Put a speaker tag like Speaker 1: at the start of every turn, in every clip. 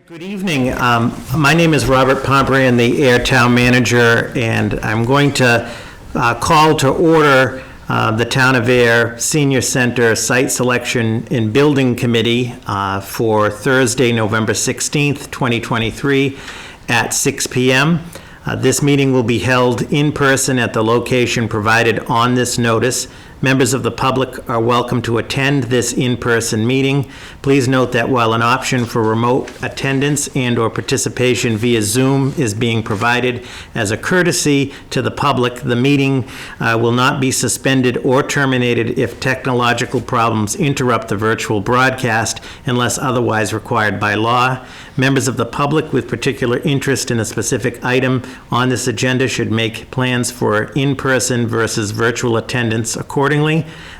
Speaker 1: Good evening. My name is Robert Pomprian, the Ayer Town Manager, and I'm going to call to order the Town of Ayer Senior Center Site Selection and Building Committee for Thursday, November 16th, 2023 at 6 p.m. This meeting will be held in person at the location provided on this notice. Members of the public are welcome to attend this in-person meeting. Please note that while an option for remote attendance and/or participation via Zoom is being provided as a courtesy to the public, the meeting will not be suspended or terminated if technological problems interrupt the virtual broadcast unless otherwise required by law. Members of the public with particular interest in a specific item on this agenda should make plans for in-person versus virtual attendance accordingly.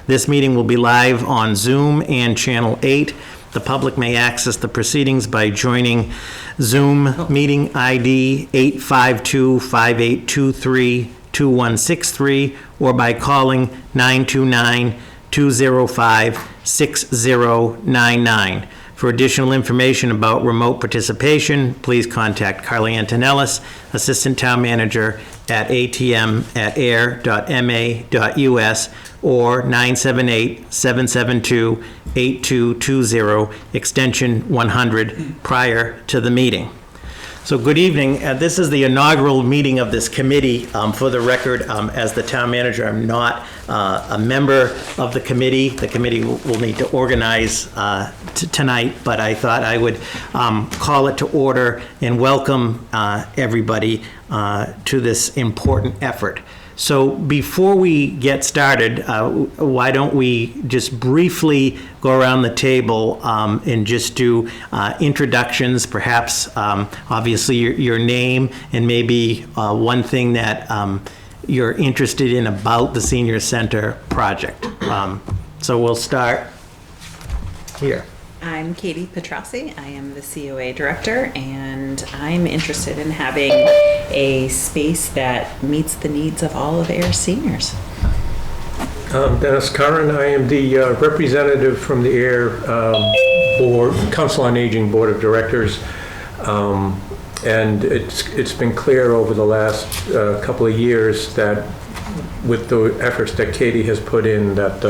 Speaker 1: This meeting will be live on Zoom and Channel 8. The public may access the proceedings by joining Zoom meeting ID 852-5823-2163 or by calling 929-205-6099. For additional information about remote participation, please contact Carly Antonellis, Assistant Town Manager at atm@ayer.ma.us or 978-772-8220, extension 100, prior to the meeting. So good evening. This is the inaugural meeting of this committee. For the record, as the town manager, I'm not a member of the committee. The committee will need to organize tonight, but I thought I would call it to order and welcome everybody to this important effort. So before we get started, why don't we just briefly go around the table and just do introductions, perhaps obviously your name and maybe one thing that you're interested in about the Senior Center project. So we'll start here.
Speaker 2: I'm Katie Petrossi. I am the COA director, and I'm interested in having a space that meets the needs of all of Ayer seniors.
Speaker 3: Dennis Curran. I am the representative from the Ayer Council on Aging Board of Directors. And it's been clear over the last couple of years that with the efforts that Katie has put in that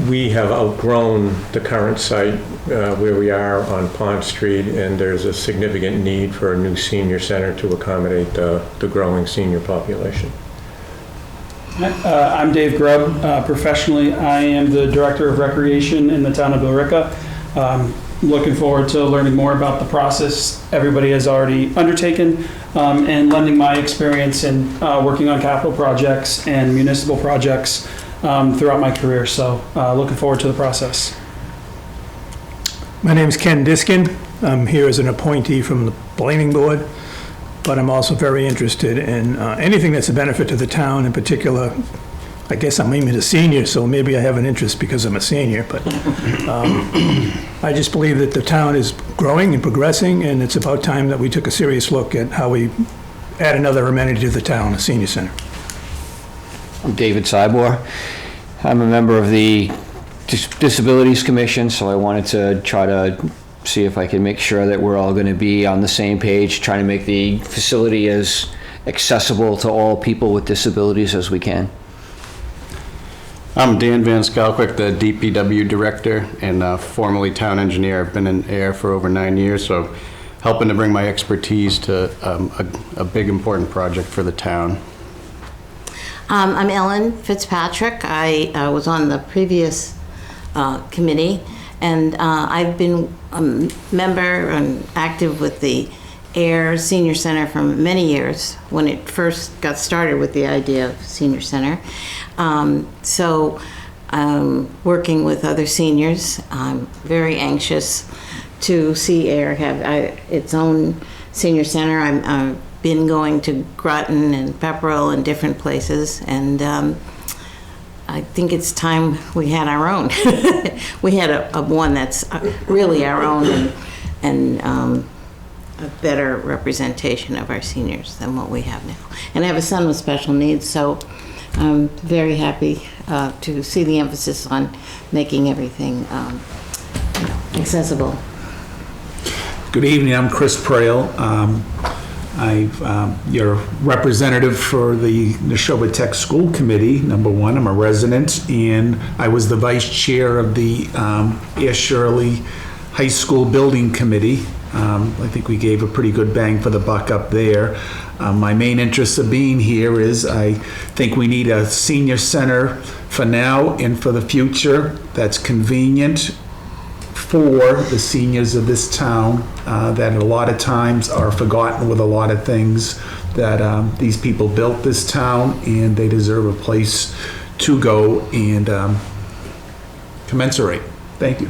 Speaker 3: we have outgrown the current site where we are on Pond Street, and there's a significant need for a new senior center to accommodate the growing senior population.
Speaker 4: I'm Dave Grubb. Professionally, I am the Director of Recreation in the town of Billerica. Looking forward to learning more about the process everybody has already undertaken and lending my experience in working on capital projects and municipal projects throughout my career. So looking forward to the process.
Speaker 5: My name is Ken Diskin. I'm here as an appointee from the planning board, but I'm also very interested in anything that's a benefit to the town. In particular, I guess I'm even a senior, so maybe I have an interest because I'm a senior, but I just believe that the town is growing and progressing, and it's about time that we took a serious look at how we add another amenity to the town, a senior center.
Speaker 6: I'm David Sybor. I'm a member of the Disabilities Commission, so I wanted to try to see if I can make sure that we're all going to be on the same page, trying to make the facility as accessible to all people with disabilities as we can.
Speaker 7: I'm Dan Van Skalkwyk, the DPW director and formerly town engineer. I've been in Ayer for over 9 years, so helping to bring my expertise to a big important project for the town.
Speaker 8: I'm Ellen Fitzpatrick. I was on the previous committee, and I've been a member and active with the Ayer Senior Center for many years when it first got started with the idea of Senior Center. So working with other seniors, I'm very anxious to see Ayer have its own Senior Center. I've been going to Groton and Pepperell and different places, and I think it's time we had our own. We had a one that's really our own and a better representation of our seniors than what we have now. And I have a son with special needs, so I'm very happy to see the emphasis on making everything accessible.
Speaker 9: Good evening, I'm Chris Prail. I'm your representative for the Neshoba Tech School Committee. Number one, I'm a resident, and I was the vice chair of the Ayer Shirley High School Building Committee. I think we gave a pretty good bang for the buck up there. My main interest of being here is I think we need a senior center for now and for the future that's convenient for the seniors of this town that a lot of times are forgotten with a lot of things that these people built this town, and they deserve a place to go and commensurate. Thank you.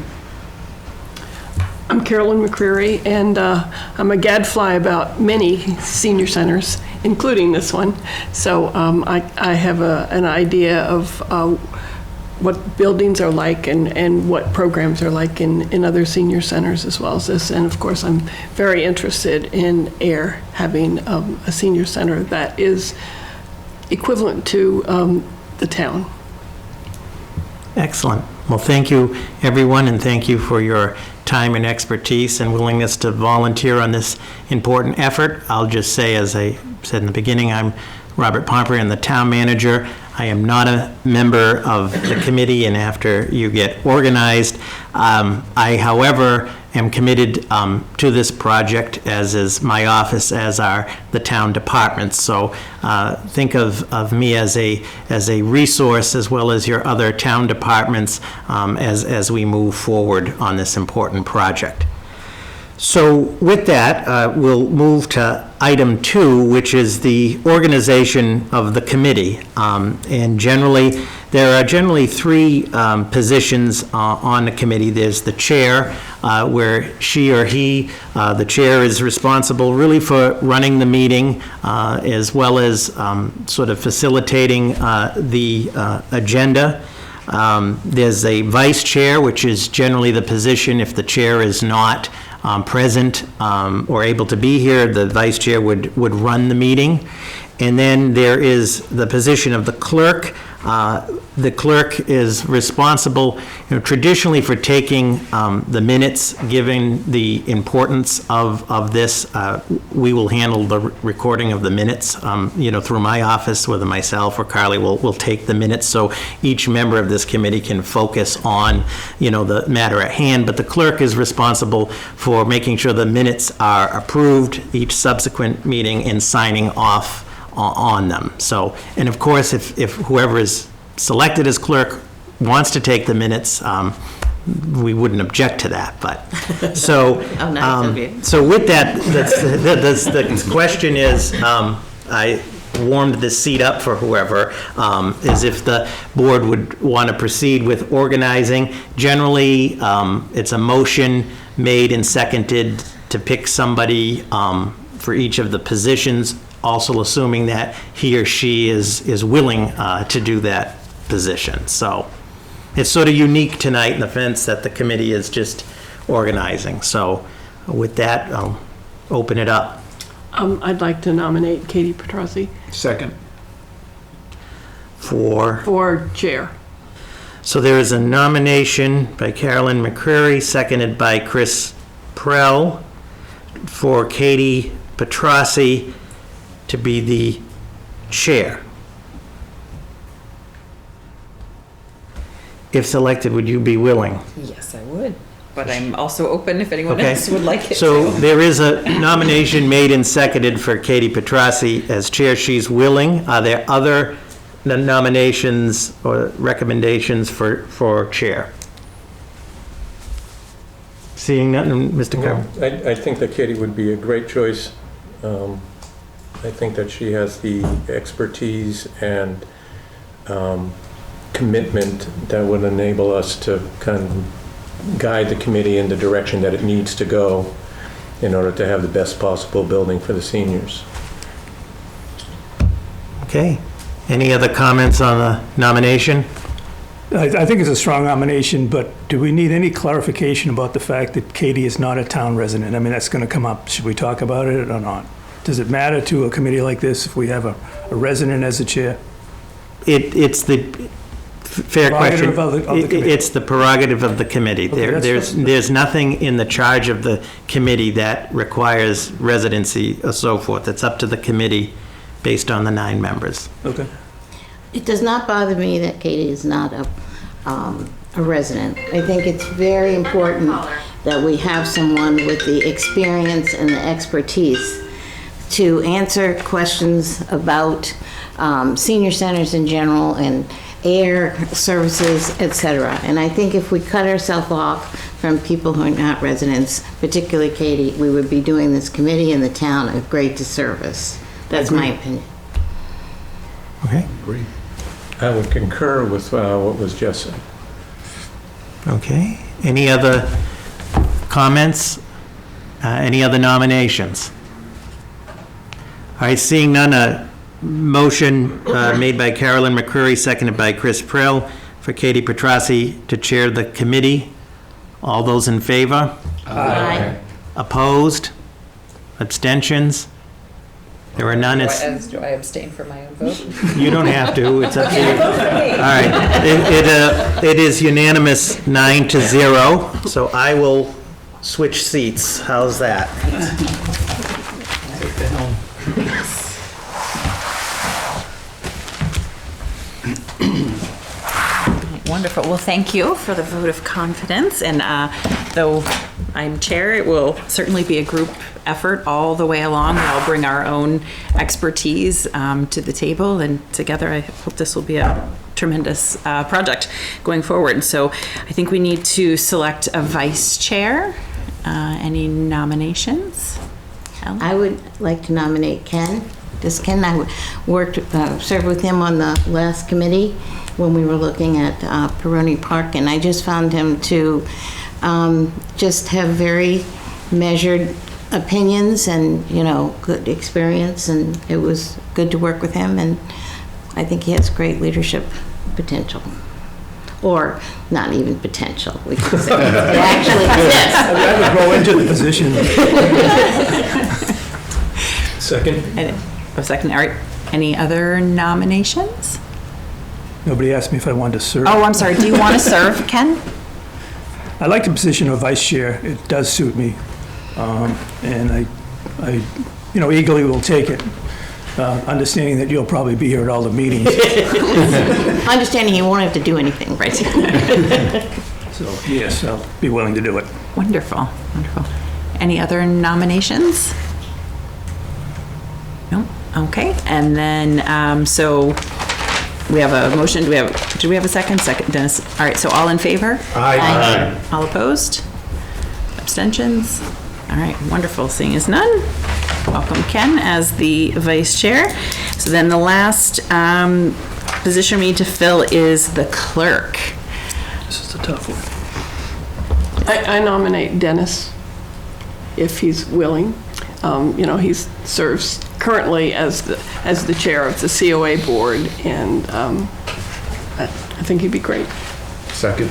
Speaker 10: I'm Carolyn McCreary, and I'm a gadfly about many senior centers, including this one. So I have an idea of what buildings are like and what programs are like in other senior centers as well as this. And of course, I'm very interested in Ayer having a senior center that is equivalent to the town.
Speaker 1: Excellent. Well, thank you, everyone, and thank you for your time and expertise and willingness to volunteer on this important effort. I'll just say, as I said in the beginning, I'm Robert Pompery, I'm the town manager. I am not a member of the committee, and after you get organized, I, however, am committed to this project, as is my office, as are the town departments. So think of me as a resource, as well as your other town departments, as we move forward on this important project. So with that, we'll move to item 2, which is the organization of the committee. And generally, there are generally 3 positions on the committee. There's the chair, where she or he, the chair, is responsible really for running the meeting, as well as sort of facilitating the agenda. There's a vice chair, which is generally the position if the chair is not present or able to be here, the vice chair would run the meeting. And then there is the position of the clerk. The clerk is responsible, traditionally for taking the minutes, given the importance of this. We will handle the recording of the minutes, through my office, whether myself or Carly will take the minutes, so each member of this committee can focus on, the matter at hand. But the clerk is responsible for making sure the minutes are approved each subsequent meeting and signing off on them. So, and of course, if whoever is selected as clerk wants to take the minutes, we wouldn't object to that. But so,
Speaker 8: Oh, nice of you.
Speaker 1: so with that, the question is, I warmed this seat up for whoever, is if the board would want to proceed with organizing. Generally, it's a motion made and seconded to pick somebody for each of the positions, also assuming that he or she is willing to do that position. So it's sort of unique tonight in the sense that the committee is just organizing. So with that, I'll open it up.
Speaker 10: I'd like to nominate Katie Petrossi
Speaker 9: Second.
Speaker 10: for chair.
Speaker 1: So there is a nomination by Carolyn McCreary, seconded by Chris Prell, for Katie Petrossi to be the chair. If selected, would you be willing?
Speaker 2: Yes, I would. But I'm also open if anyone
Speaker 1: Okay.
Speaker 2: else would like it.
Speaker 1: So
Speaker 2: to.
Speaker 1: there is a nomination made and seconded for Katie Petrossi as chair. She's willing. Are there other nominations or recommendations for chair? Seeing none, Mr. Carroll?
Speaker 3: I think that Katie would be a great choice. I think that she has the expertise and commitment that would enable us to kind of guide the committee in the direction that it needs to go in order to have the best possible building for the seniors.
Speaker 1: Okay. Any other comments on the nomination?
Speaker 5: I think it's a strong nomination, but do we need any clarification about the fact that Katie is not a town resident? I mean, that's going to come up. Should we talk about it or not? Does it matter to a committee like this if we have a resident as the chair?
Speaker 1: It's the Fair question.
Speaker 5: Prerogative of the committee.
Speaker 1: It's the prerogative of the committee. There's nothing in the charge of the committee that requires residency or so forth. It's up to the committee based on the 9 members.
Speaker 5: Okay.
Speaker 8: It does not bother me that Katie is not a resident. I think it's very important that we have someone with the experience and the expertise to answer questions about senior centers in general and Ayer services, etc. And I think if we cut ourselves off from people who are not residents, particularly Katie, we would be doing this committee and the town a great disservice. That's my opinion.
Speaker 1: Okay.
Speaker 3: I would concur with what was just said.
Speaker 1: Okay. Any other comments? Any other nominations? All right, seeing none, a motion made by Carolyn McCreary, seconded by Chris Prill, for Katie Petrossi to chair the committee. All those in favor?
Speaker 8: Aye.
Speaker 1: Opposed? Abstentions? There are none.
Speaker 2: Do I abstain from my own vote?
Speaker 1: You don't have to, it's up to you. All right, it is unanimous 9-0, so I will switch seats. How's that?
Speaker 2: Wonderful. Well, thank you for the vote of confidence. And though I'm chair, it will certainly be a group effort all the way along. We all bring our own expertise to the table, and together I hope this will be a tremendous project going forward. So I think we need to select a vice chair. Any nominations? Ellen?
Speaker 8: I would like to nominate Ken. Ken, I served with him on the last committee when we were looking at Peroni Park, and I just found him to just have very measured opinions and, good experience, and it was good to work with him, and I think he has great leadership potential. Or not even potential, we can say. It actually exists.
Speaker 5: I'd rather grow into the position.
Speaker 3: Second?
Speaker 2: Second. All right. Any other nominations?
Speaker 5: Nobody asked me if I wanted to serve.
Speaker 2: Oh, I'm sorry. Do you want to serve, Ken?
Speaker 5: I like the position of vice chair. It does suit me. And I eagerly will take it, understanding that you'll probably be here at all the meetings.
Speaker 8: Understanding he won't have to do anything.
Speaker 2: Right.
Speaker 5: So, yes, I'll be willing to do it.
Speaker 2: Wonderful. Wonderful. Any other nominations? No? Okay. And then, so we have a motion. Do we have a second? Second, Dennis. All right. So all in favor?
Speaker 3: Aye.
Speaker 2: All opposed? Abstentions? All right. Wonderful. Seeing as none. Welcome, Ken, as the vice chair. So then the last position we need to fill is the clerk.
Speaker 5: This is a tough one.
Speaker 10: I nominate Dennis, if he's willing. He serves currently as the chair of the COA board, and I think he'd be great.
Speaker 3: Second.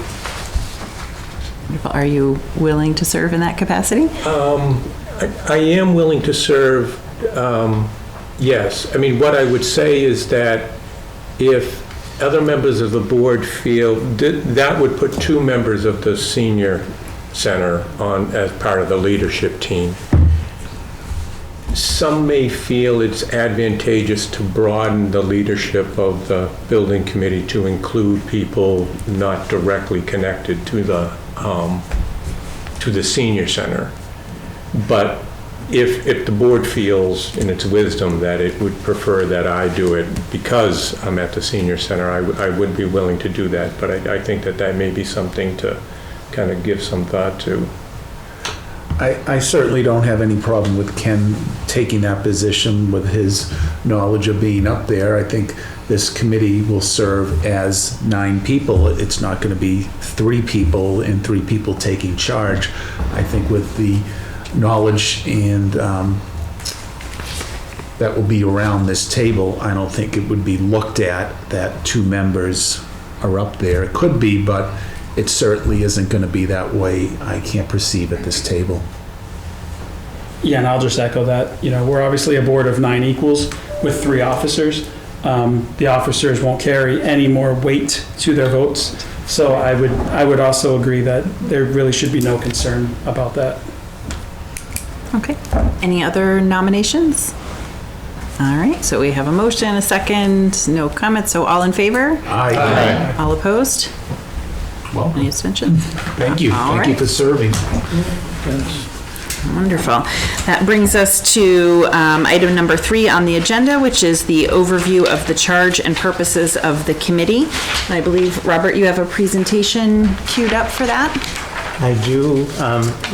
Speaker 2: Are you willing to serve in that capacity?
Speaker 3: I am willing to serve, yes. I mean, what I would say is that if other members of the board feel, that would put 2 members of the senior center on as part of the leadership team. Some may feel it's advantageous to broaden the leadership of the building committee to include people not directly connected to the senior center. But if the board feels in its wisdom that it would prefer that I do it because I'm at the senior center, I would be willing to do that. But I think that may be something to kind of give some thought to.
Speaker 9: I certainly don't have any problem with Ken taking that position with his knowledge of being up there. I think this committee will serve as 9 people. It's not going to be 3 people and 3 people taking charge. I think with the knowledge and that will be around this table, I don't think it would be looked at that 2 members are up there. It could be, but it certainly isn't going to be that way. I can't perceive at this table.
Speaker 4: Yeah, and I'll just echo that. We're obviously a board of 9 equals with 3 officers. the officers won't carry any more weight to their votes. So I would also agree that there really should be no concern about that.
Speaker 2: Okay. Any other nominations? All right, so we have a motion, a second, no comments, so all in favor?
Speaker 9: Aye.
Speaker 2: All opposed?
Speaker 9: Well,
Speaker 2: Any abstentions?
Speaker 9: thank you.
Speaker 2: All
Speaker 9: Thank you
Speaker 2: right.
Speaker 9: for serving.
Speaker 2: Wonderful. That brings us to item number 3 on the agenda, which is the overview of the charge and purposes of the committee. And I believe, Robert, you have a presentation queued up for that?
Speaker 1: I do,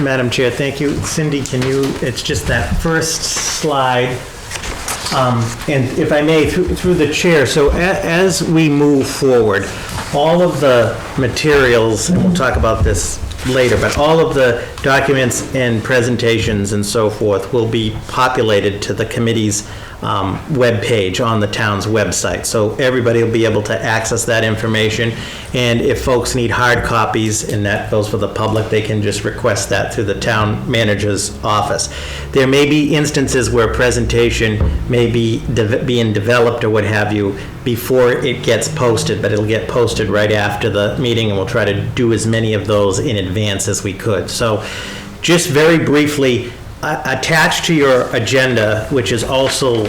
Speaker 1: Madam Chair, thank you. Cindy, it's just that first slide. And if I may, through the chair, so as we move forward, all of the materials, and we'll talk about this later, but all of the documents and presentations and so forth will be populated to the committee's webpage on the town's website. So everybody will be able to access that information. And if folks need hard copies, and that goes for the public, they can just request that through the town manager's office. There may be instances where a presentation may be being developed or what have you before it gets posted, but it'll get posted right after the meeting, and we'll try to do as many of those in advance as we could. So just very briefly, attached to your agenda, which is also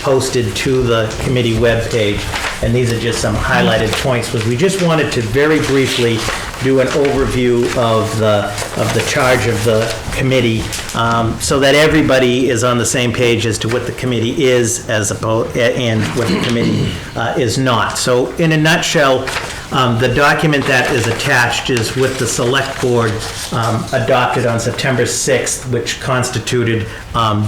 Speaker 1: posted to the committee webpage, and these are just some highlighted points, was we just wanted to very briefly do an overview of the charge of the committee, so that everybody is on the same page as to what the committee is and what the committee is not. So in a nutshell, the document that is attached is what the select board adopted on September 6th, which constituted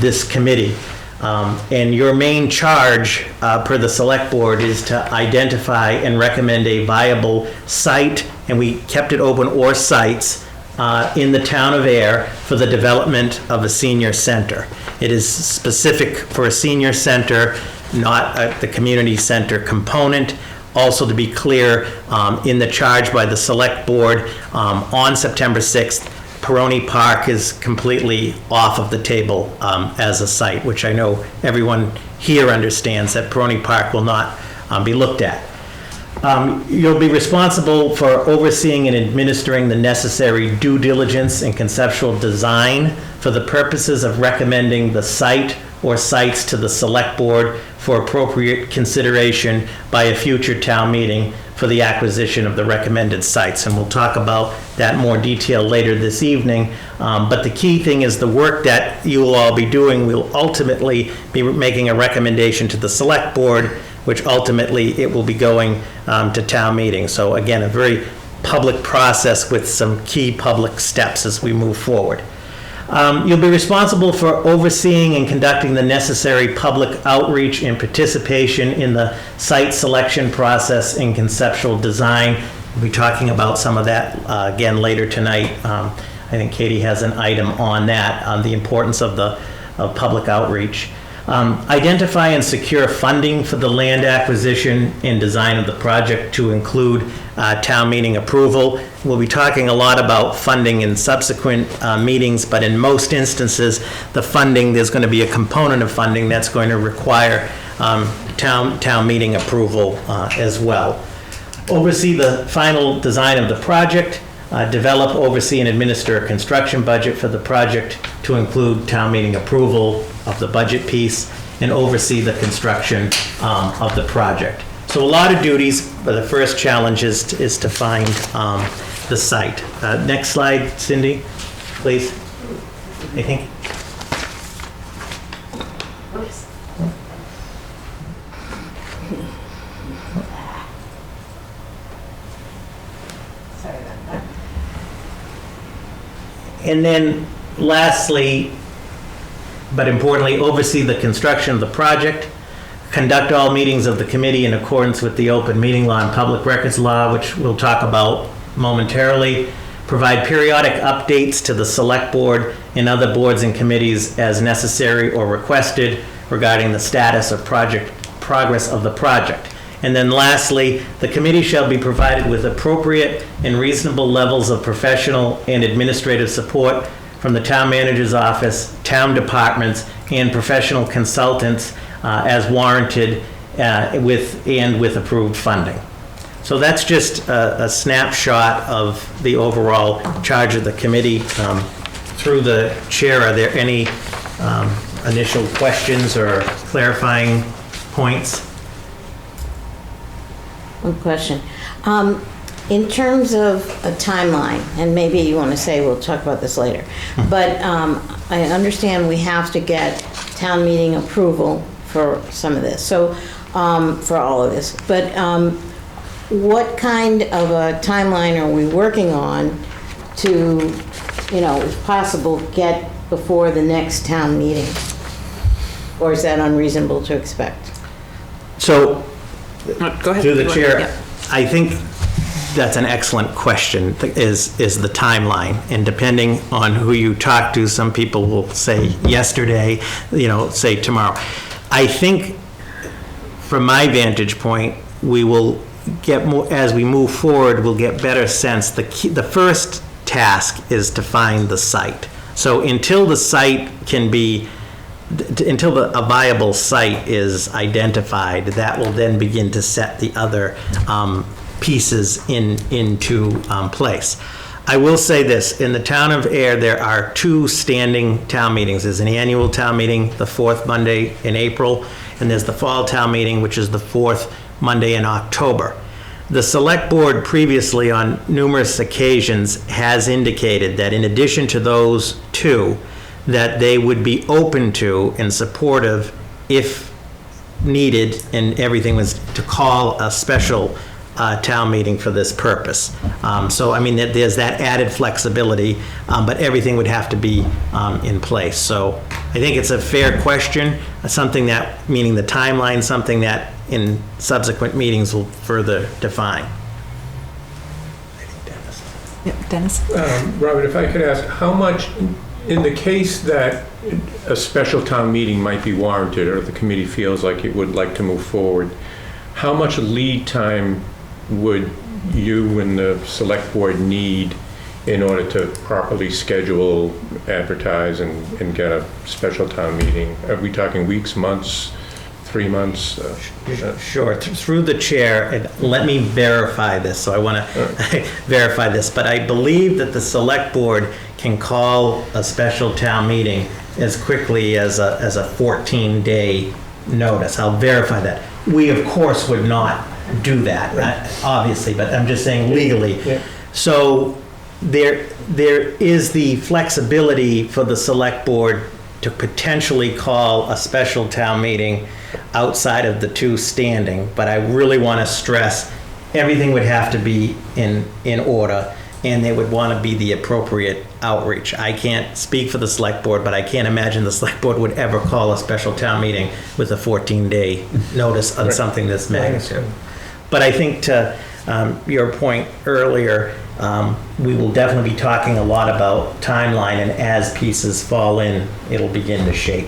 Speaker 1: this committee. And your main charge per the select board is to identify and recommend a viable site, and we kept it open, or sites in the town of Ayer for the development of a senior center. It is specific for a senior center, not the community center component. Also, to be clear, in the charge by the select board on September 6th, Peroni Park is completely off of the table as a site, which I know everyone here understands that Peroni Park will not be looked at. You'll be responsible for overseeing and administering the necessary due diligence and conceptual design for the purposes of recommending the site or sites to the select board for appropriate consideration by a future town meeting for the acquisition of the recommended sites. And we'll talk about that in more detail later this evening. But the key thing is the work that you will all be doing will ultimately be making a recommendation to the select board, which ultimately it will be going to town meeting. So again, a very public process with some key public steps as we move forward. You'll be responsible for overseeing and conducting the necessary public outreach and participation in the site selection process and conceptual design. We'll be talking about some of that again later tonight. I think Katie has an item on that, on the importance of public outreach. Identify and secure funding for the land acquisition and design of the project to include town meeting approval. We'll be talking a lot about funding in subsequent meetings, but in most instances, the funding, there's going to be a component of funding that's going to require town meeting approval as well. Oversee the final design of the project. Develop, oversee, and administer a construction budget for the project to include town meeting approval of the budget piece, and oversee the construction of the project. So a lot of duties, but the first challenge is to find the site. Next slide, Cindy, please. I think. And then lastly, but importantly, oversee the construction of the project, conduct all meetings of the committee in accordance with the open meeting law and public records law, which we'll talk about momentarily, provide periodic updates to the select board and other boards and committees as necessary or requested regarding the status of progress of the project. And then lastly, the committee shall be provided with appropriate and reasonable levels of professional and administrative support from the town manager's office, town departments, and professional consultants as warranted, with approved funding. So that's just a snapshot of the overall charge of the committee. Through the chair, are there any initial questions or clarifying points?
Speaker 8: One question. In terms of a timeline, and maybe you want to say we'll talk about this later, but I understand we have to get town meeting approval for some of this, so for all of this. But what kind of a timeline are we working on to, if possible, get before the next town meeting? Or is that unreasonable to expect?
Speaker 1: So,
Speaker 2: Go ahead.
Speaker 1: through the chair,
Speaker 2: Yep.
Speaker 1: I think that's an excellent question, is the timeline. And depending on who you talk to, some people will say yesterday, say tomorrow. I think, from my vantage point, we will get more, as we move forward, we'll get better sense. The first task is to find the site. So until the site can be, until a viable site is identified, that will then begin to set the other pieces into place. I will say this, in the town of Ayer, there are 2 standing town meetings. There's an annual town meeting, the 4th Monday in April, and there's the fall town meeting, which is the 4th Monday in October. The select board previously, on numerous occasions, has indicated that in addition to those 2, that they would be open to and supportive, if needed and everything was, to call a special town meeting for this purpose. So, I mean, there's that added flexibility, but everything would have to be in place. So I think it's a fair question, something that, meaning the timeline, something that in subsequent meetings will further define.
Speaker 2: Yep, Dennis?
Speaker 3: Robert, if I could ask, how much, in the case that a special town meeting might be warranted, or the committee feels like it would like to move forward, how much lead time would you and the select board need in order to properly schedule, advertise, and get a special town meeting? Are we talking weeks, months, 3 months?
Speaker 1: Sure. Through the chair, and let me verify this, so I want to verify this, but I believe that the select board can call a special town meeting as quickly as a 14-day notice. I'll verify that. We, of course, would not do that, obviously, but I'm just saying legally.
Speaker 3: Yeah.
Speaker 1: So there is the flexibility for the select board to potentially call a special town meeting outside of the 2 standing, but I really want to stress everything would have to be in order, and they would want to be the appropriate outreach. I can't speak for the select board, but I can't imagine the select board would ever call a special town meeting with a 14-day notice on something this magnitude. But I think to your point earlier, we will definitely be talking a lot about timeline, and as pieces fall in, it'll begin to shape.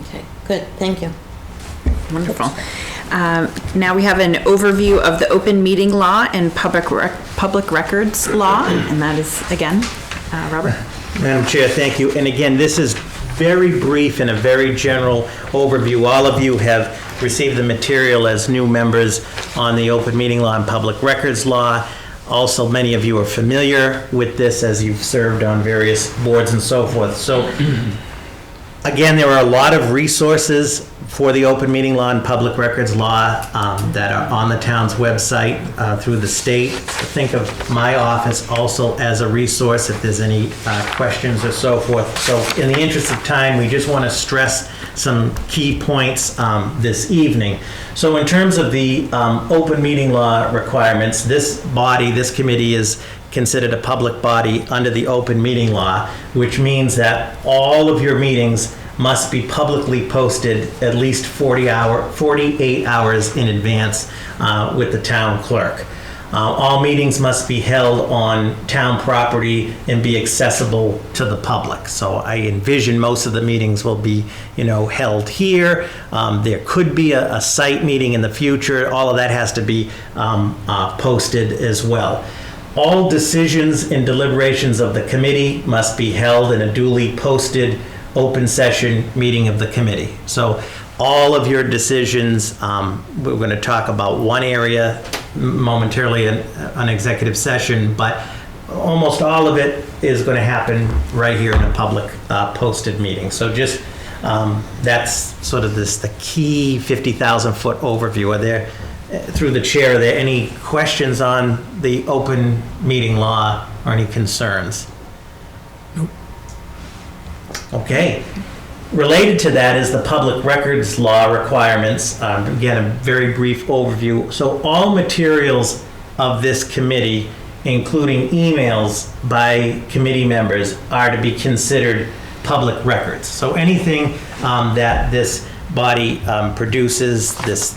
Speaker 8: Okay, good, thank you.
Speaker 2: Wonderful. Now we have an overview of the open meeting law and public records law, and that is, again, Robert.
Speaker 1: Madam Chair, thank you. And again, this is very brief and a very general overview. All of you have received the material as new members on the open meeting law and public records law. Also, many of you are familiar with this as you've served on various boards and so forth. So, again, there are a lot of resources for the open meeting law and public records law that are on the town's website through the state. Think of my office also as a resource if there's any questions or so forth. So in the interest of time, we just want to stress some key points this evening. So in terms of the open meeting law requirements, this body, this committee is considered a public body under the open meeting law, which means that all of your meetings must be publicly posted at least 48 hours in advance with the town clerk. All meetings must be held on town property and be accessible to the public. So I envision most of the meetings will be, held here. There could be a site meeting in the future. All of that has to be posted as well. All decisions and deliberations of the committee must be held in a duly posted open session meeting of the committee. So all of your decisions, we're going to talk about one area momentarily in an executive session, but almost all of it is going to happen right here in a public posted meeting. So just that's sort of the key 50,000 foot overview. Are there, through the chair, are there any questions on the open meeting law or any concerns? Nope. Okay. Related to that is the public records law requirements. Again, a very brief overview. So all materials of this committee, including emails by committee members, are to be considered public records. So anything that this body produces,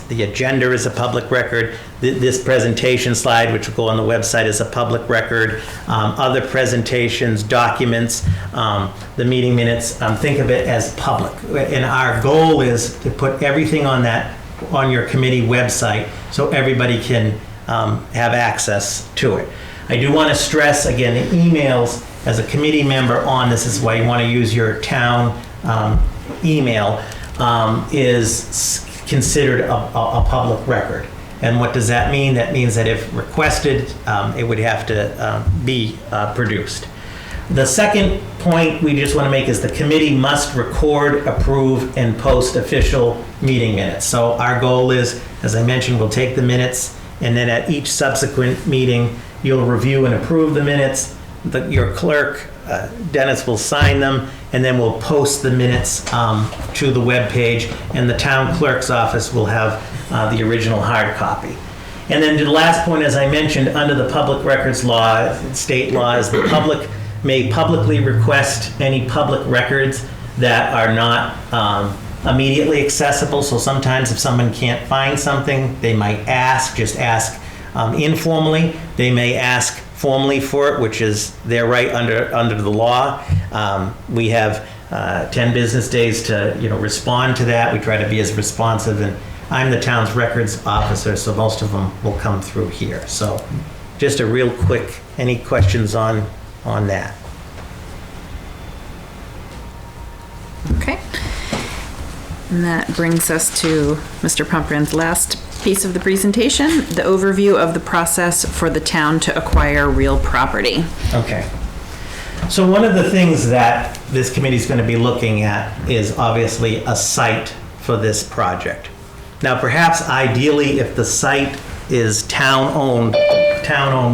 Speaker 1: the agenda is a public record. This presentation slide, which will go on the website, is a public record. Other presentations, documents, the meeting minutes, think of it as public. And our goal is to put everything on your committee website so everybody can have access to it. I do want to stress, again, the emails as a committee member on this is why you want to use your town email, is considered a public record. And what does that mean? That means that if requested, it would have to be produced. The second point we just want to make is the committee must record, approve, and post official meeting minutes. So our goal is, as I mentioned, we'll take the minutes, and then at each subsequent meeting, you'll review and approve the minutes. Your clerk, Dennis, will sign them, and then we'll post the minutes to the web page, and the town clerk's office will have the original hard copy. And then the last point, as I mentioned, under the public records law, state laws, the public may publicly request any public records that are not immediately accessible. So sometimes if someone can't find something, they might just ask informally. They may ask formally for it, which is their right under the law. We have 10 business days to respond to that. We try to be as responsive, and I'm the town's records officer, so most of them will come through here. So just a real quick, any questions on that?
Speaker 2: Okay. And that brings us to Mr. Pomperin's last piece of the presentation, the overview of the process for the town to acquire real property.
Speaker 1: Okay. So one of the things that this committee is going to be looking at is obviously a site for this project. Now, perhaps ideally, if the site is town-owned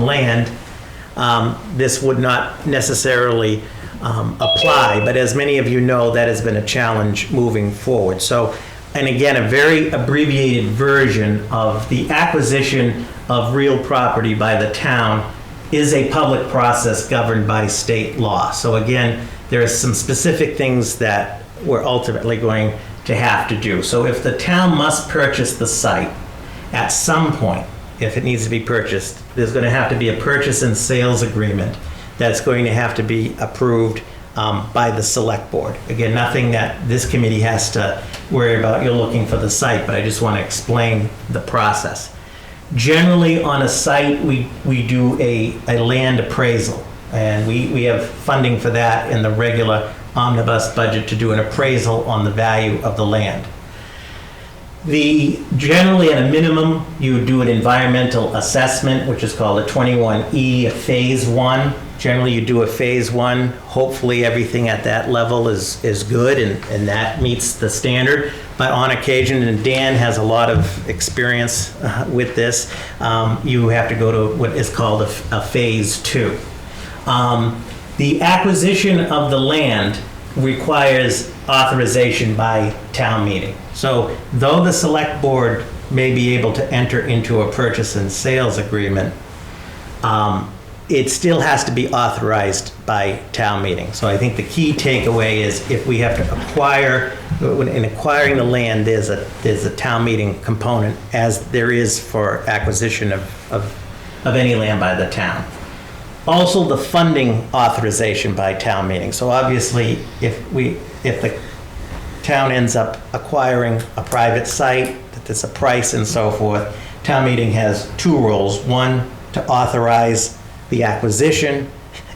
Speaker 1: land, this would not necessarily apply, but as many of you know, that has been a challenge moving forward. So, and again, a very abbreviated version of the acquisition of real property by the town is a public process governed by state law. So again, there are some specific things that we're ultimately going to have to do. So if the town must purchase the site at some point, if it needs to be purchased, there's going to have to be a purchase and sales agreement that's going to have to be approved by the select board. Again, nothing that this committee has to worry about. You're looking for the site, but I just want to explain the process. Generally, on a site, we do a land appraisal, and we have funding for that in the regular omnibus budget to do an appraisal on the value of the land. Generally, at a minimum, you would do an environmental assessment, which is called a 21E, a phase one. Generally, you do a phase one. Hopefully, everything at that level is good and that meets the standard. But on occasion, and Dan has a lot of experience with this, you have to go to what is called a phase two. The acquisition of the land requires authorization by town meeting. So though the select board may be able to enter into a purchase and sales agreement, it still has to be authorized by town meeting. So I think the key takeaway is if we have to acquire, in acquiring the land, there's a town meeting component, as there is for acquisition of any land by the town. Also, the funding authorization by town meeting. So obviously, if the town ends up acquiring a private site, that there's a price and so forth, town meeting has two roles. One, to authorize the acquisition,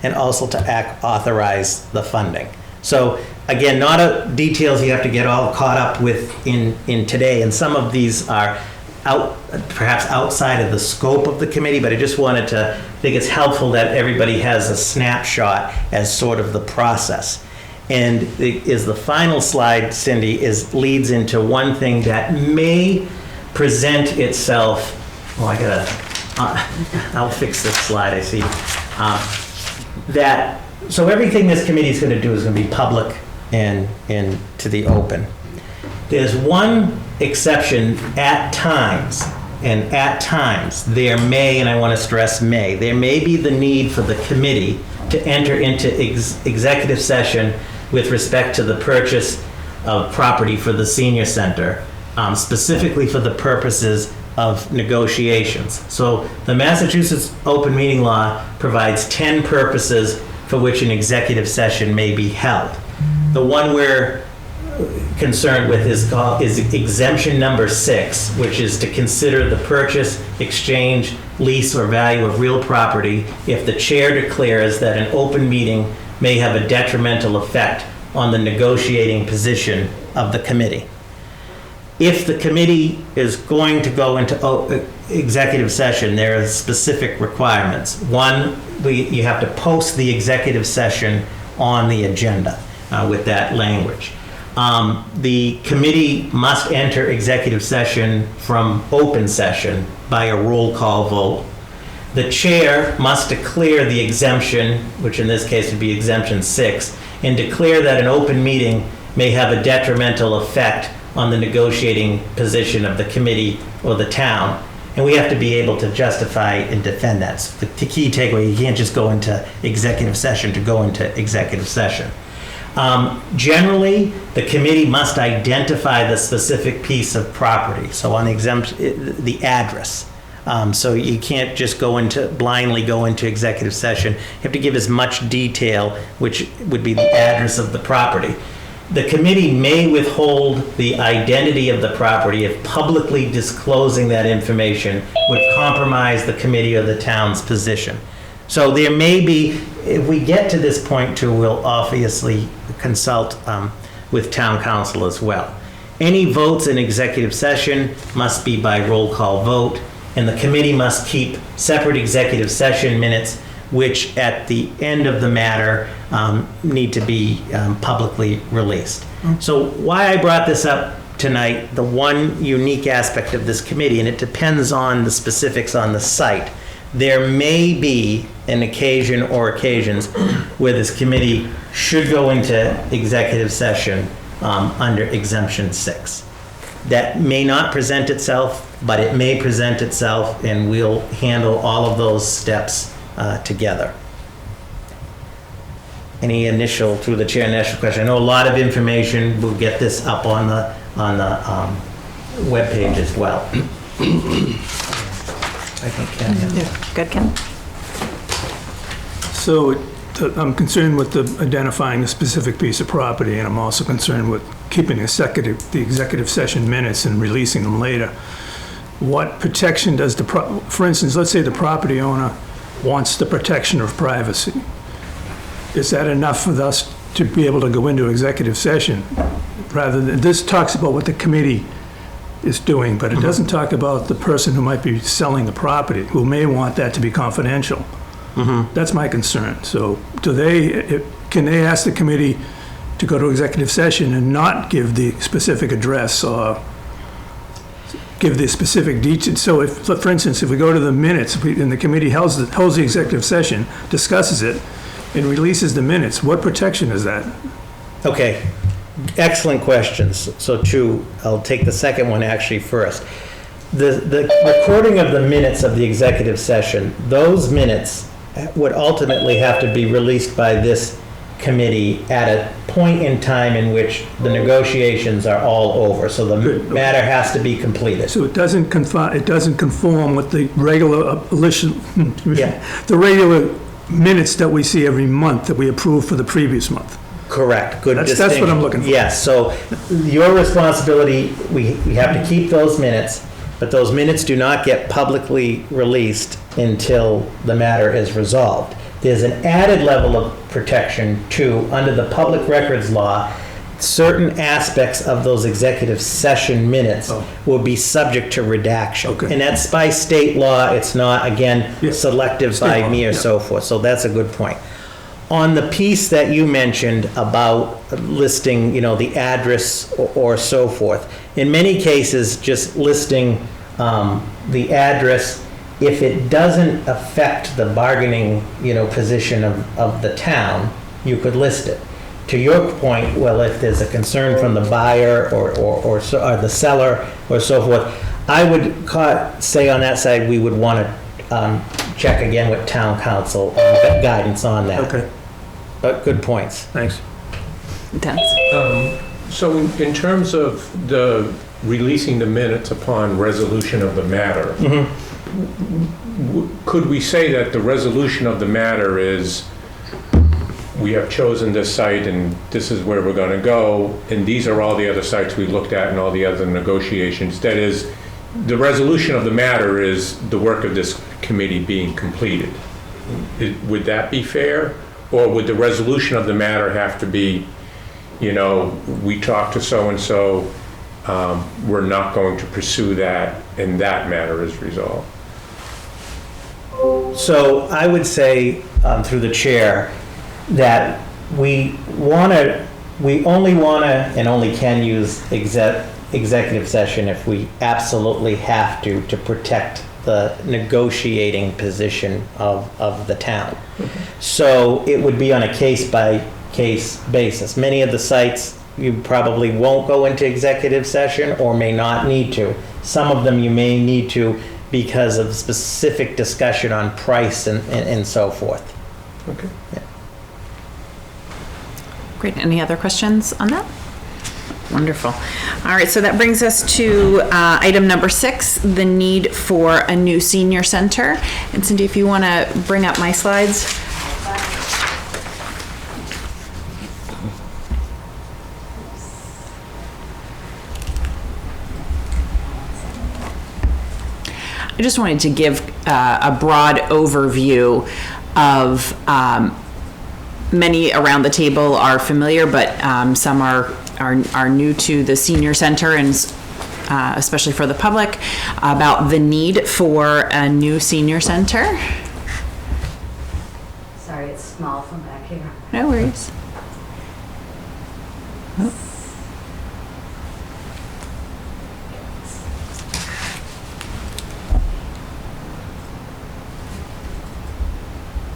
Speaker 1: and also to authorize the funding. So Again, not details you have to get all caught up with in today, and some of these are perhaps outside of the scope of the committee, but I just wanted to, think it's helpful that everybody has a snapshot as sort of the process. And the final slide, Cindy, leads into one thing that may present itself. I'll fix this slide, I see. So everything this committee is going to do is going to be public and to the open. There's one exception at times, and at times there may, and I want to stress may, there may be the need for the committee to enter into executive session with respect to the purchase of property for the senior center, specifically for the purposes of negotiations. So the Massachusetts Open Meeting Law provides 10 purposes for which an executive session may be held. The one we're concerned with is exemption number 6, which is to consider the purchase, exchange, lease, or value of real property if the chair declares that an open meeting may have a detrimental effect on the negotiating position of the committee. If the committee is going to go into executive session, there are specific requirements. One, you have to post the executive session on the agenda with that language. The committee must enter executive session from open session by a roll call vote. The chair must declare the exemption, which in this case would be exemption 6, and declare that an open meeting may have a detrimental effect on the negotiating position of the committee or the town. And we have to be able to justify and defend that. So the key takeaway, you can't just go into executive session to go into executive session. Generally, the committee must identify the specific piece of property. So on the address. So you can't just blindly go into executive session. You have to give as much detail, which would be the address of the property. The committee may withhold the identity of the property if publicly disclosing that information would compromise the committee or the town's position. So there may be, if we get to this point too, we'll obviously consult with town council as well. Any votes in executive session must be by roll call vote, and the committee must keep separate executive session minutes, which at the end of the matter need to be publicly released. So why I brought this up tonight, the one unique aspect of this committee, and it depends on the specifics on the site, there may be an occasion or occasions where this committee should go into executive session under exemption 6. That may not present itself, but it may present itself, and we'll handle all of those steps together. Any initial, through the chair, initial question? I know a lot of information. We'll get this up on the webpage as well. I think Ken.
Speaker 2: Yeah. Good, Ken?
Speaker 5: So I'm concerned with identifying a specific piece of property, and I'm also concerned with keeping the executive session minutes and releasing them later. What protection does for instance, let's say the property owner wants the protection of privacy. Is that enough for us to be able to go into executive session? Rather than, this talks about what the committee is doing, but it doesn't talk about the person who might be selling the property, who may want that to be confidential. That's my concern. So can they ask the committee to go to executive session and not give the specific address or give the specific details? So if, for instance, if we go to the minutes and the committee holds the executive session, discusses it, and releases the minutes, what protection is that?
Speaker 1: Okay, excellent questions. So I'll take the second one actually first. The recording of the minutes of the executive session, those minutes would ultimately have to be released by this committee at a point in time in which the negotiations are all over. So the matter has to be completed.
Speaker 5: So it doesn't conform with the regular the regular minutes that we see every month that we approve for the previous month.
Speaker 1: Correct. Good distinction.
Speaker 5: That's what I'm looking for.
Speaker 1: Yes. So your responsibility, we have to keep those minutes, but those minutes do not get publicly released until the matter is resolved. there's an added level of protection too, under the public records law. Certain aspects of those executive session minutes will be subject to redaction.
Speaker 5: Okay.
Speaker 1: And that's by state law. It's not, again,
Speaker 5: Yeah.
Speaker 1: selective
Speaker 5: State
Speaker 1: by
Speaker 5: law,
Speaker 1: me or
Speaker 5: yeah.
Speaker 1: so forth. So that's a good point. On the piece that you mentioned about listing, the address or so forth, in many cases, just listing the address, if it doesn't affect the bargaining, position of the town, you could list it. To your point, well, if there's a concern from the buyer or the seller or so forth, I would say on that side, we would want to check again with town council guidance on that.
Speaker 5: Okay,
Speaker 1: But good points.
Speaker 5: thanks.
Speaker 2: Dennis?
Speaker 3: So in terms of the releasing the minutes upon resolution of the matter, could we say that the resolution of the matter is, we have chosen this site and this is where we're going to go, and these are all the other sites we looked at and all the other negotiations? That is, the resolution of the matter is the work of this committee being completed. Would that be fair? Or would the resolution of the matter have to be, we talked to so-and-so, we're not going to pursue that, and that matter is resolved?
Speaker 1: So I would say, through the chair, that we only want to and only can use executive session if we absolutely have to protect the negotiating position of the town. So it would be on a case-by-case basis. Many of the sites, you probably won't go into executive session or may not need to. Some of them you may need to because of specific discussion on price and so forth.
Speaker 3: Okay.
Speaker 1: Yeah.
Speaker 2: Great. Any other questions on that? Wonderful. All right, so that brings us to item number 6, the need for a new senior center. And Cindy, if you want to bring up my slides. I just wanted to give a broad overview of many around the table are familiar, but some are new to the senior center, and especially for the public, about the need for a new senior center.
Speaker 11: Sorry, it's small from back here.
Speaker 2: No worries. Oh.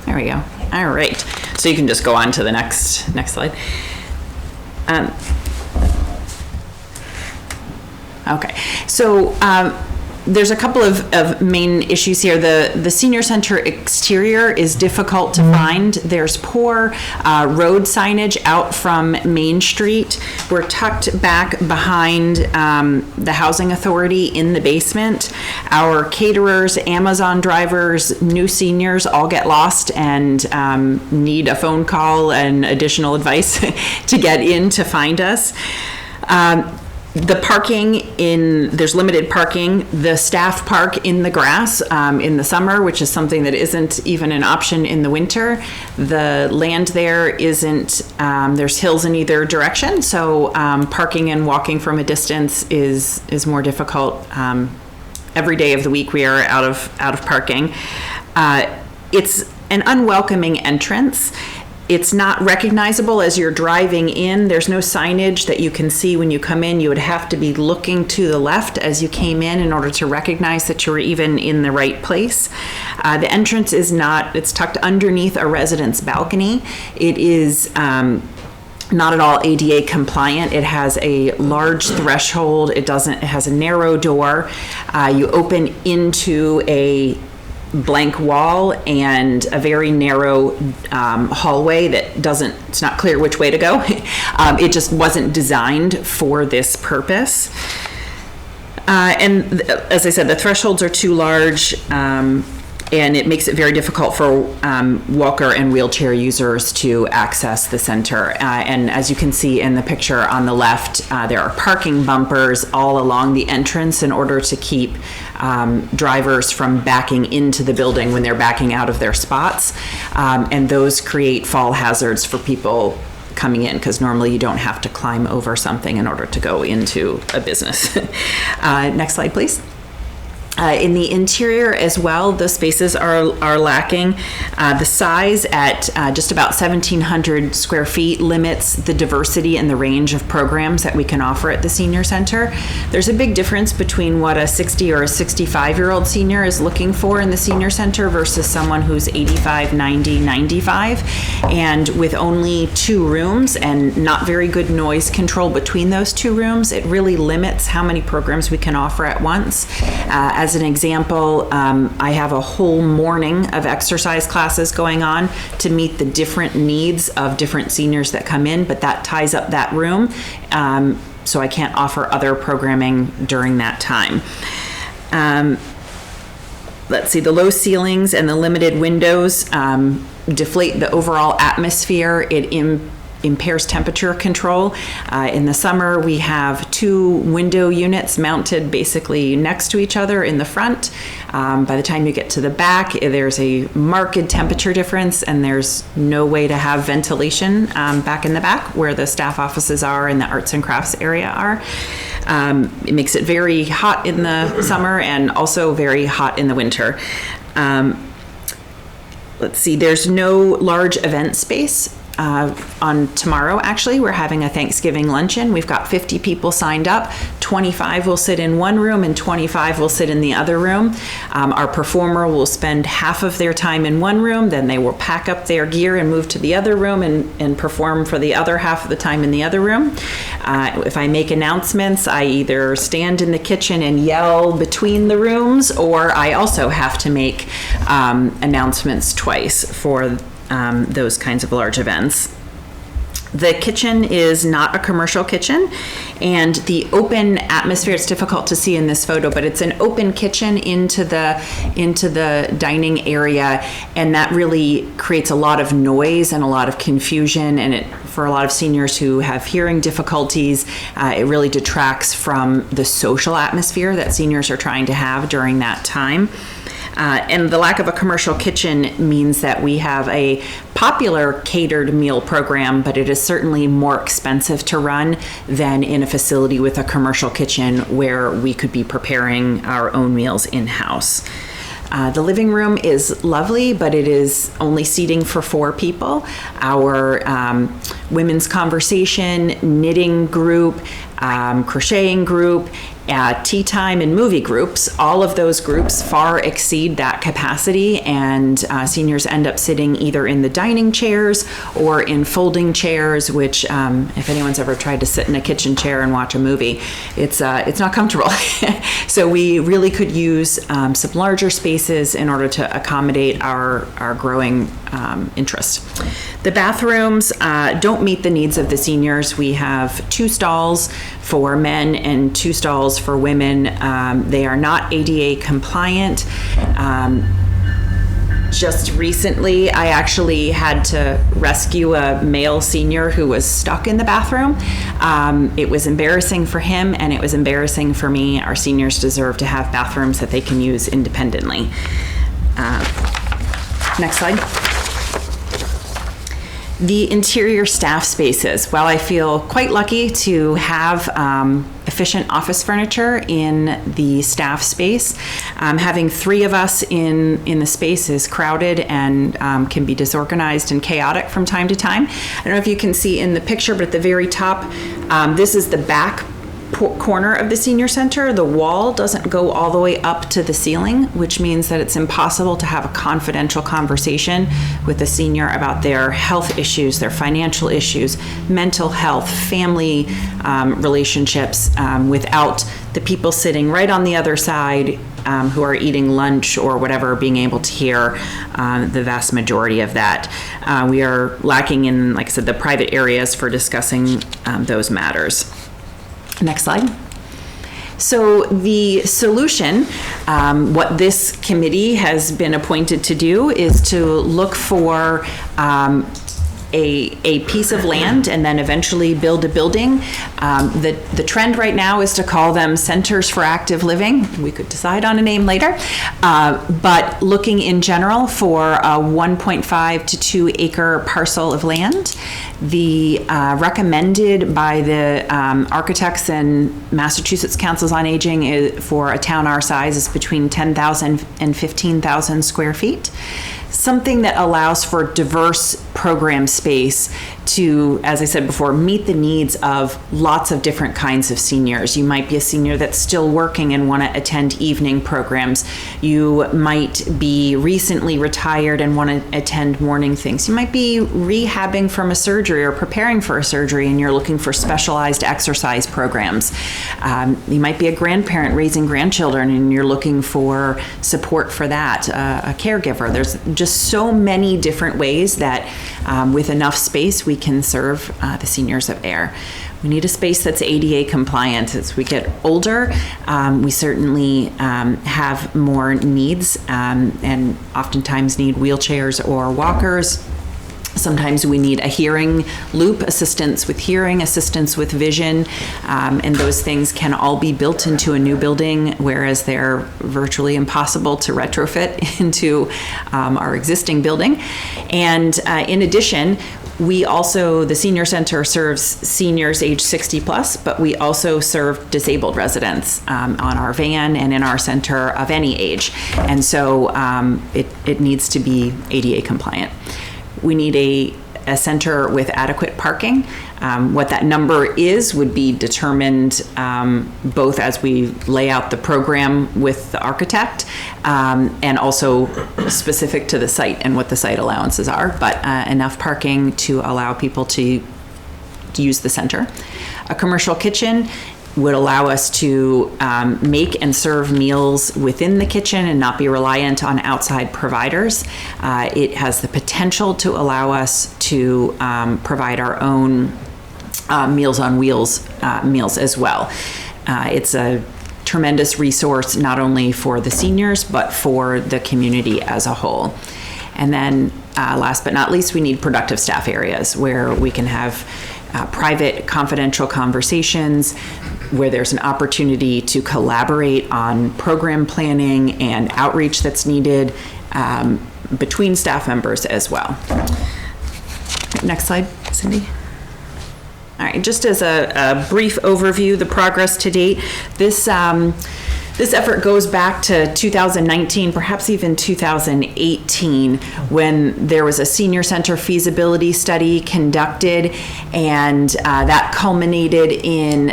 Speaker 2: There we go. All right. So you can just go on to the next slide. Okay. So there's a couple of main issues here. The senior center exterior is difficult to find. There's poor road signage out from Main Street. We're tucked back behind the housing authority in the basement. Our caterers, Amazon drivers, new seniors all get lost and need a phone call and additional advice to get in to find us. The parking there's limited parking. The staff park in the grass in the summer, which is something that isn't even an option in the winter. The land there isn't, there's hills in either direction, so parking and walking from a distance is more difficult. Every day of the week we are out of parking. It's an unwelcoming entrance. It's not recognizable as you're driving in. There's no signage that you can see when you come in. You would have to be looking to the left as you came in order to recognize that you were even in the right place. The entrance is it's tucked underneath a resident's balcony. It is not at all ADA compliant. It has a large threshold. It has a narrow door. You open into a blank wall and a very narrow hallway that it's not clear which way to go. It just wasn't designed for this purpose. And as I said, the thresholds are too large. and it makes it very difficult for walker and wheelchair users to access the center. And as you can see in the picture on the left, there are parking bumpers all along the entrance in order to keep drivers from backing into the building when they're backing out of their spots. And those create fall hazards for people coming in, because normally you don't have to climb over something in order to go into a business. Next slide, please. In the interior as well, the spaces are lacking. The size at just about 1,700 square feet limits the diversity and the range of programs that we can offer at the senior center. There's a big difference between what a 60 or a 65-year-old senior is looking for in the senior center versus someone who's 85, 90, 95. And with only 2 rooms and not very good noise control between those 2 rooms, it really limits how many programs we can offer at once. As an example, I have a whole morning of exercise classes going on to meet the different needs of different seniors that come in, but that ties up that room, so I can't offer other programming during that time. Let's see, the low ceilings and the limited windows deflate the overall atmosphere. It impairs temperature control. In the summer, we have 2 window units mounted basically next to each other in the front. By the time you get to the back, there's a marked temperature difference, and there's no way to have ventilation back in the back where the staff offices are and the arts and crafts area are. It makes it very hot in the summer and also very hot in the winter. Let's see, there's no large event space. On tomorrow, actually, we're having a Thanksgiving luncheon. We've got 50 people signed up. 25 will sit in one room and 25 will sit in the other room. Our performer will spend half of their time in one room, then they will pack up their gear and move to the other room and perform for the other half of the time in the other room. If I make announcements, I either stand in the kitchen and yell between the rooms, or I also have to make announcements twice for those kinds of large events. The kitchen is not a commercial kitchen, and the open atmosphere, it's difficult to see in this photo, but it's an open kitchen into the dining area, and that really creates a lot of noise and a lot of confusion, and for a lot of seniors who have hearing difficulties, it really detracts from the social atmosphere that seniors are trying to have during that time. And the lack of a commercial kitchen means that we have a popular catered meal program, but it is certainly more expensive to run than in a facility with a commercial kitchen where we could be preparing our own meals in-house. The living room is lovely, but it is only seating for 4 people. Our women's conversation, knitting group, crocheting group, tea time and movie groups, all of those groups far exceed that capacity, and seniors end up sitting either in the dining chairs or in folding chairs, which if anyone's ever tried to sit in a kitchen chair and watch a movie, it's not comfortable. So we really could use some larger spaces in order to accommodate our growing interest. The bathrooms don't meet the needs of the seniors. We have 2 stalls for men and 2 stalls for women. They are not ADA compliant. Just recently, I actually had to rescue a male senior who was stuck in the bathroom. It was embarrassing for him, and it was embarrassing for me. Our seniors deserve to have bathrooms that they can use independently. Next slide. The interior staff spaces. While I feel quite lucky to have efficient office furniture in the staff space, having 3 of us in the space is crowded and can be disorganized and chaotic from time to time. I don't know if you can see in the picture, but at the very top, this is the back corner of the senior center. The wall doesn't go all the way up to the ceiling, which means that it's impossible to have a confidential conversation with a senior about their health issues, their financial issues, mental health, family relationships, without the people sitting right on the other side who are eating lunch or whatever being able to hear the vast majority of that. We are lacking in, like I said, the private areas for discussing those matters. Next slide. So the solution, what this committee has been appointed to do, is to look for a piece of land and then eventually build a building. The trend right now is to call them centers for active living. We could decide on a name later. But looking in general for a 1.5 to 2 acre parcel of land. The recommended by the architects and Massachusetts Councils on Aging for a town our size is between 10,000 and 15,000 square feet. Something that allows for diverse program space to, as I said before, meet the needs of lots of different kinds of seniors. You might be a senior that's still working and want to attend evening programs. You might be recently retired and want to attend morning things. You might be rehabbing from a surgery or preparing for a surgery and you're looking for specialized exercise programs. You might be a grandparent raising grandchildren and you're looking for support for that, a caregiver. There's just so many different ways that with enough space we can serve the seniors of Ayer. We need a space that's ADA compliant. As we get older, we certainly have more needs and oftentimes need wheelchairs or walkers. Sometimes we need a hearing loop, assistance with hearing, assistance with vision, and those things can all be built into a new building, whereas they're virtually impossible to retrofit into our existing building. And in addition, we also, the senior center serves seniors age 60 plus, but we also serve disabled residents on our van and in our center of any age. And so it needs to be ADA compliant. We need a center with adequate parking. What that number is would be determined both as we lay out the program with the architect and also specific to the site and what the site allowances are, but enough parking to allow people to use the center. A commercial kitchen would allow us to make and serve meals within the kitchen and not be reliant on outside providers. It has the potential to allow us to provide our own Meals on Wheels meals as well. It's a tremendous resource not only for the seniors but for the community as a whole. And then last but not least, we need productive staff areas where we can have private, confidential conversations, where there's an opportunity to collaborate on program planning and outreach that's needed between staff members as well. Next slide, Cindy. All right, just as a brief overview, the progress to date, this effort goes back to 2019, perhaps even 2018, when there was a senior center feasibility study conducted, and that culminated in,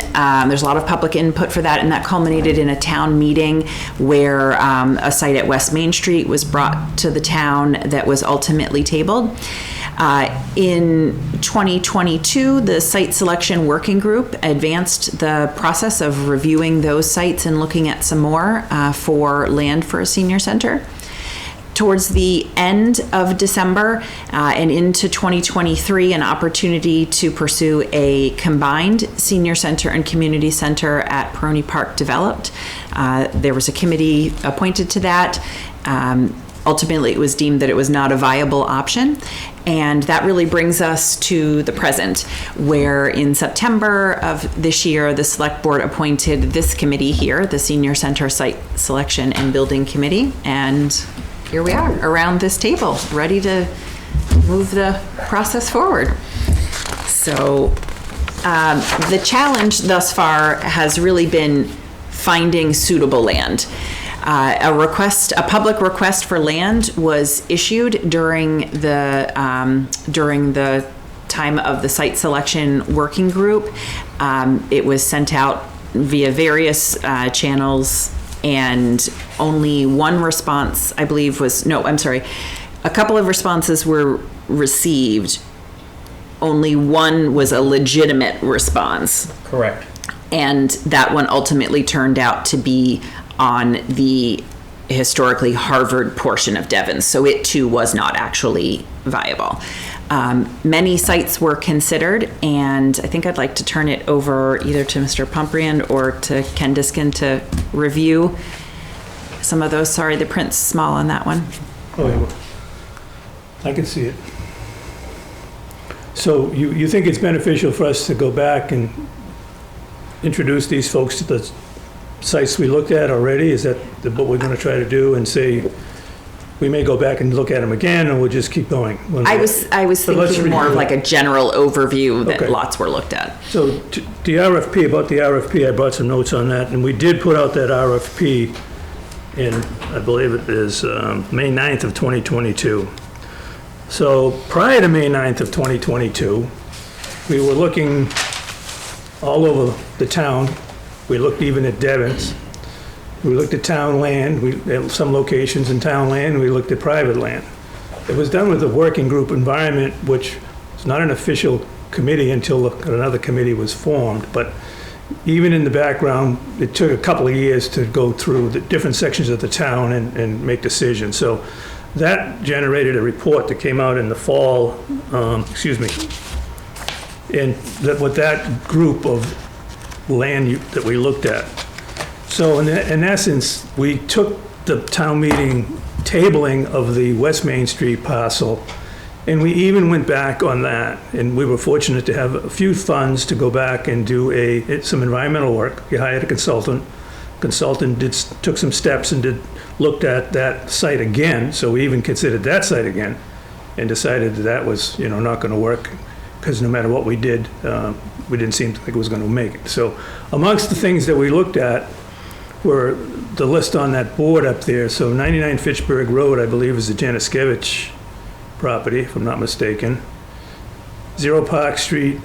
Speaker 2: there's a lot of public input for that, and that culminated in a town meeting where a site at West Main Street was brought to the town that was ultimately tabled. In 2022, the Site Selection Working Group advanced the process of reviewing those sites and looking at some more for land for a senior center. Towards the end of December and into 2023, an opportunity to pursue a combined senior center and community center at Peroni Park developed. There was a committee appointed to that. Ultimately, it was deemed that it was not a viable option. And that really brings us to the present, where in September of this year, the Select Board appointed this committee here, the Senior Center Site Selection and Building Committee. And here we are around this table, ready to move the process forward. So the challenge thus far has really been finding suitable land. A public request for land was issued during the time of the site selection working group. It was sent out via various channels, and only one response, I believe, a couple of responses were received. Only one was a legitimate response.
Speaker 1: Correct.
Speaker 2: And that one ultimately turned out to be on the historically Harvard portion of Devon, so it too was not actually viable. Many sites were considered, and I think I'd like to turn it over either to Mr. Pumprian or to Ken Diskin to review some of those. Sorry, the print's small on that one.
Speaker 5: Oh, yeah. I can see it. So you think it's beneficial for us to go back and introduce these folks to the sites we looked at already? Is that what we're going to try to do, and say, we may go back and look at them again, or we'll just keep going?
Speaker 2: I was
Speaker 5: But let's
Speaker 2: thinking more of
Speaker 5: review
Speaker 2: like
Speaker 5: it.
Speaker 2: a general overview that
Speaker 5: Okay.
Speaker 2: lots were looked at.
Speaker 5: So the RFP, about the RFP, I brought some notes on that, and we did put out that RFP in, I believe it is May 9th of 2022. So prior to May 9th of 2022, we were looking all over the town. We looked even at Devon's. We looked at town land, we had some locations in town land, we looked at private land. It was done with a working group environment, which is not an official committee until another committee was formed, but even in the background, it took a couple of years to go through the different sections of the town and make decisions. So that generated a report that came out in the fall, and that with that group of land that we looked at. So in essence, we took the town meeting tabling of the West Main Street parcel, and we even went back on that, and we were fortunate to have a few funds to go back and do some environmental work. We hired a consultant. Consultant took some steps and looked at that site again, so we even considered that site again, and decided that was, not going to work, because no matter what we did, we didn't seem like it was going to make it. So amongst the things that we looked at were the list on that board up there. So 99 Fitchburg Road, I believe, is the Janiskevich property, if I'm not mistaken. 0 Park Street,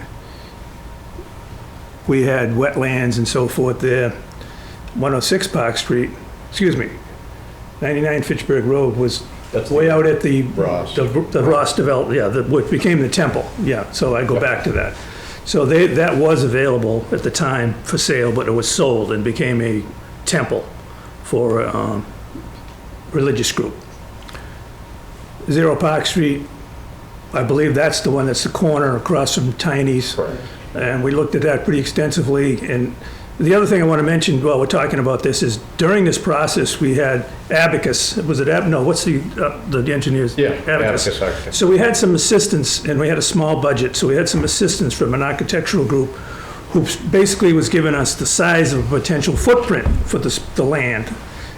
Speaker 5: we had wetlands and so forth there. 106 Park Street, 99 Fitchburg Road was way out at the
Speaker 7: Ross.
Speaker 5: the Ross development, what became the temple. Yeah, so I go back to that. So that was available at the time for sale, but it was sold and became a temple for a religious group. 0 Park Street, I believe that's the one that's the corner across from Tiny's. And we looked at that pretty extensively. And the other thing I want to mention while we're talking about this is during this process, we had Abacus. Was it what's the engineers?
Speaker 3: Yeah, Abacus Architects.
Speaker 5: So we had some assistance, and we had a small budget, so we had some assistance from an architectural group who basically was giving us the size of a potential footprint for the land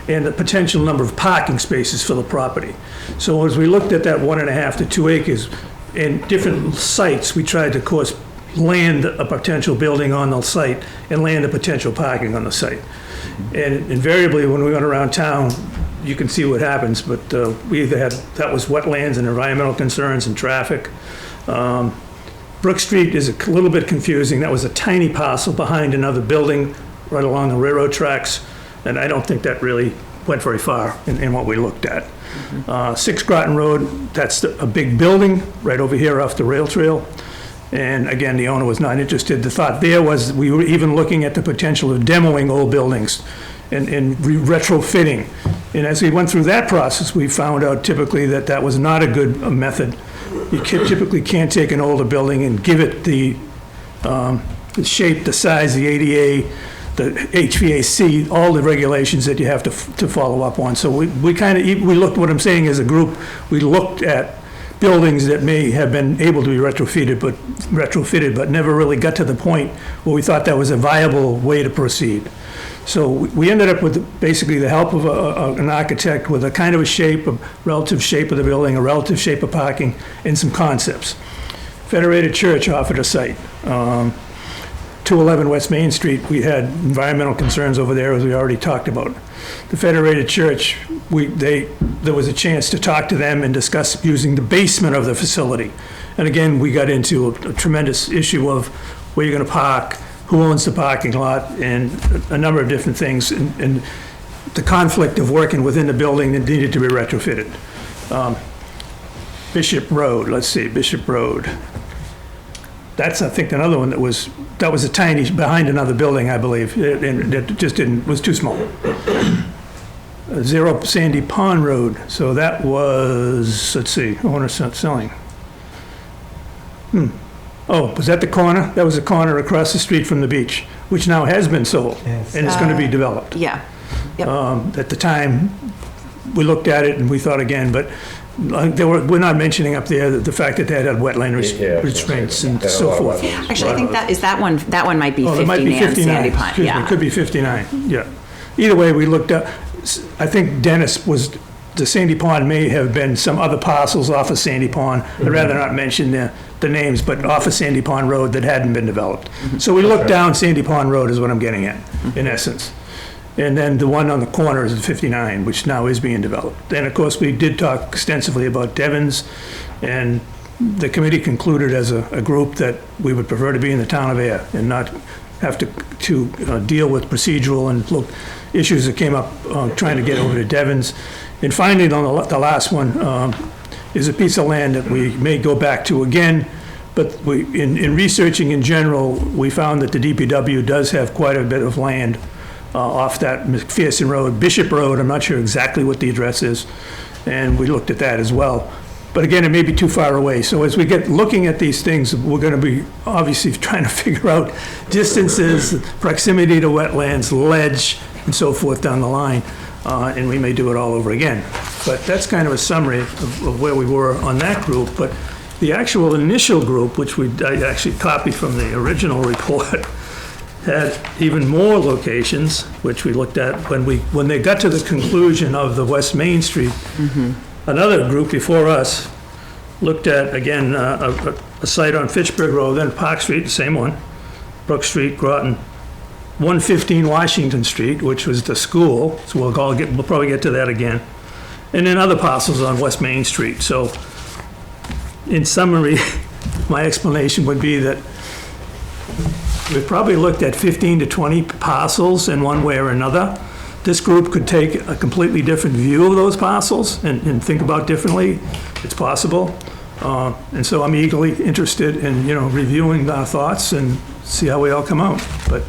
Speaker 5: and the potential number of parking spaces for the property. So as we looked at that 1.5 to 2 acres in different sites, we tried to, of course, land a potential building on the site and land a potential parking on the site. And invariably, when we went around town, you can see what happens, but we either had, that was wetlands and environmental concerns and traffic. Brook Street is a little bit confusing. That was a tiny parcel behind another building right along the railroad tracks, and I don't think that really went very far in what we looked at. 6 Groton Road, that's a big building right over here off the rail trail. And again, the owner was not interested. The thought there was we were even looking at the potential of demoing old buildings and retrofitting. And as we went through that process, we found out typically that was not a good method. You typically can't take an older building and give it the shape, the size, the ADA, the HVAC, all the regulations that you have to follow up on. So we looked, what I'm saying as a group, we looked at buildings that may have been able to be retrofitted, but never really got to the point where we thought that was a viable way to proceed. So we ended up with basically the help of an architect with a kind of a relative shape of the building, a relative shape of parking, and some concepts. Federated Church offered a site. 211 West Main Street, we had environmental concerns over there, as we already talked about. The Federated Church, there was a chance to talk to them and discuss using the basement of the facility. And again, we got into a tremendous issue of where you're going to park, who owns the parking lot, and a number of different things, and the conflict of working within the building that needed to be retrofitted. Bishop Road, Bishop Road. That's, I think, another one that was a tiny, behind another building, I believe, and it just was too small. 0 Sandy Pond Road, so that was, owner selling. Oh, was that the corner? That was the corner across the street from the beach, which now has been sold, and it's going to be developed.
Speaker 2: Yeah. Yep.
Speaker 5: At the time, we looked at it and we thought again, but we're not mentioning up there the fact that they had wetland restraints and so forth.
Speaker 2: Actually, I think that one might be
Speaker 5: Oh, it
Speaker 2: 50
Speaker 5: might be
Speaker 2: Nan
Speaker 5: 59.
Speaker 2: Sandy Pond.
Speaker 5: Excuse me,
Speaker 2: Yeah.
Speaker 5: it could be 59, yeah. Either way, we looked up, I think Dennis was, the Sandy Pond may have been some other parcels off of Sandy Pond. I'd rather not mention the names, but off of Sandy Pond Road that hadn't been developed. So we looked down Sandy Pond Road is what I'm getting at, in essence. And then the one on the corner is 59, which now is being developed. Then, of course, we did talk extensively about Devon's, and the committee concluded as a group that we would prefer to be in the town of Ayer and not have to deal with procedural and issues that came up trying to get over to Devon's. And finally, on the last one, is a piece of land that we may go back to again, but in researching in general, we found that the DPW does have quite a bit of land off that McPherson Road, Bishop Road, I'm not sure exactly what the address is, and we looked at that as well. But again, it may be too far away. So as we get looking at these things, we're going to be obviously trying to figure out distances, proximity to wetlands, ledge, and so forth down the line, and we may do it all over again. But that's kind of a summary of where we were on that group. But the actual initial group, which I actually copied from the original report, had even more locations, which we looked at when they got to the conclusion of the West Main Street. Another group before us looked at, again, a site on Fitchburg Road, then Park Street, the same one, Brook Street, Groton, 115 Washington Street, which was the school, so we'll probably get to that again, and then other parcels on West Main Street. So, in summary, my explanation would be that we've probably looked at 15 to 20 parcels in one way or another. This group could take a completely different view of those parcels and think about differently. It's possible. And so I'm eagerly interested in, reviewing our thoughts and see how we all come out. But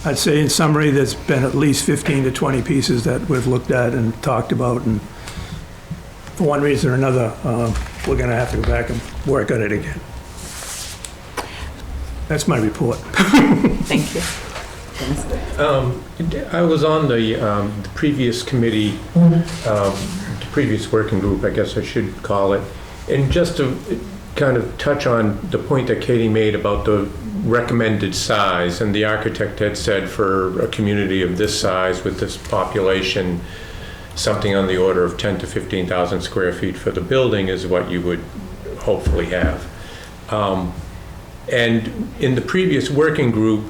Speaker 5: I'd say in summary, there's been at least 15 to 20 pieces that we've looked at and talked about. And for one reason or another, we're going to have to go back and work on it again. That's my report.
Speaker 2: Thank you.
Speaker 3: I was on the previous committee, the previous working group, I guess I should call it. And just to kind of touch on the point that Katie made about the recommended size, and the architect had said for a community of this size with this population, something on the order of 10 to 15,000 square feet for the building is what you would hopefully have. And in the previous working group,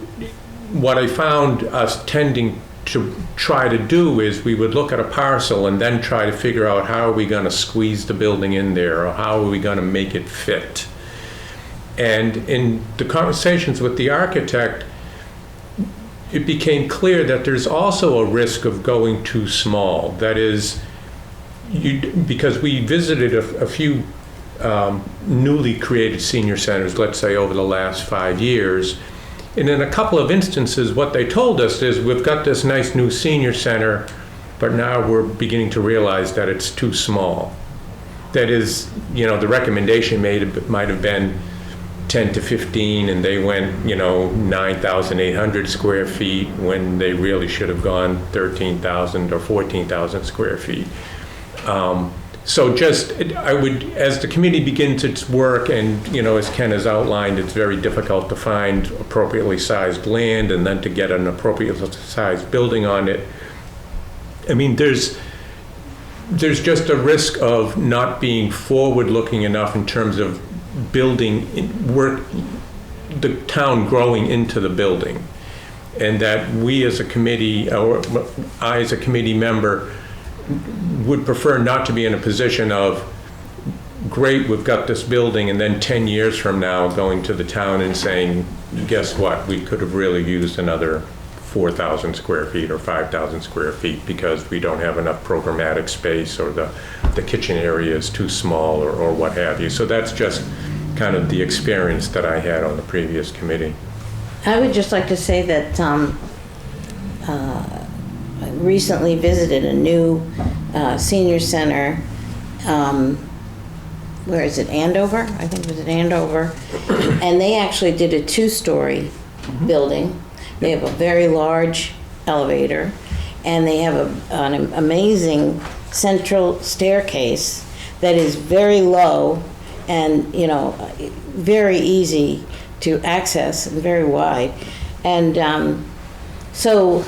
Speaker 3: what I found us tending to try to do is we would look at a parcel and then try to figure out how are we going to squeeze the building in there, or how are we going to make it fit. And in the conversations with the architect, it became clear that there's also a risk of going too small. That is, because we visited a few newly created senior centers, let's say over the last 5 years. And in a couple of instances, what they told us is we've got this nice new senior center, but now we're beginning to realize that it's too small. That is, the recommendation might have been 10 to 15, and they went, 9,800 square feet when they really should have gone 13,000 or 14,000 square feet. So I would, as the committee begins its work, and, as Ken has outlined, it's very difficult to find appropriately sized land and then to get an appropriately sized building on it. I mean, there's just a risk of not being forward-looking enough in terms of building, the town growing into the building. And that we as a committee, or I as a committee member, would prefer not to be in a position of, great, we've got this building, and then 10 years from now going to the town and saying, guess what, we could have really used another 4,000 square feet or 5,000 square feet because we don't have enough programmatic space, or the kitchen area is too small, or what have you. So that's just kind of the experience that I had on the previous committee.
Speaker 8: I would just like to say that I recently visited a new senior center where is it, Andover? I think it was in Andover. And they actually did a 2-story building. They have a very large elevator, and they have an amazing central staircase that is very low and, you know, very easy to access and very wide. And so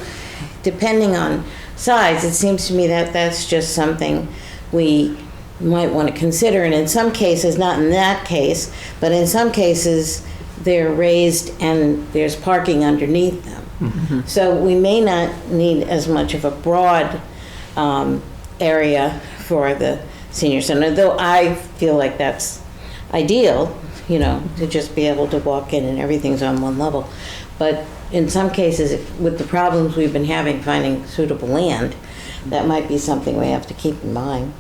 Speaker 8: depending on size, it seems to me that that's just something we might want to consider. And in some cases, not in that case, but in some cases, they're raised and there's parking underneath them.
Speaker 2: Mm-hmm.
Speaker 8: So we may not need as much of a broad area for the senior center, though I feel like that's ideal, you know, to just be able to walk in and everything's on one level. But in some cases, with the problems we've been having finding suitable land, that might be something we have to keep in mind.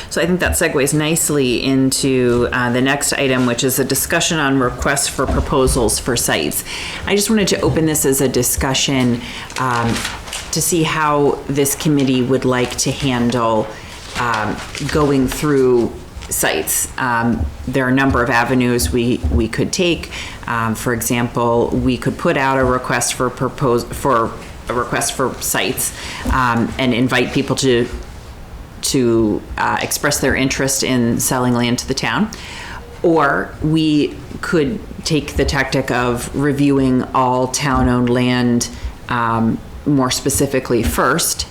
Speaker 2: So I think that segues nicely into the next item, which is a discussion on requests for proposals for sites. I just wanted to open this as a discussion to see how this committee would like to handle going through sites. There are a number of avenues we could take. For example, we could put out a request for sites and invite people to express their interest in selling land to the town. Or we could take the tactic of reviewing all town-owned land more specifically first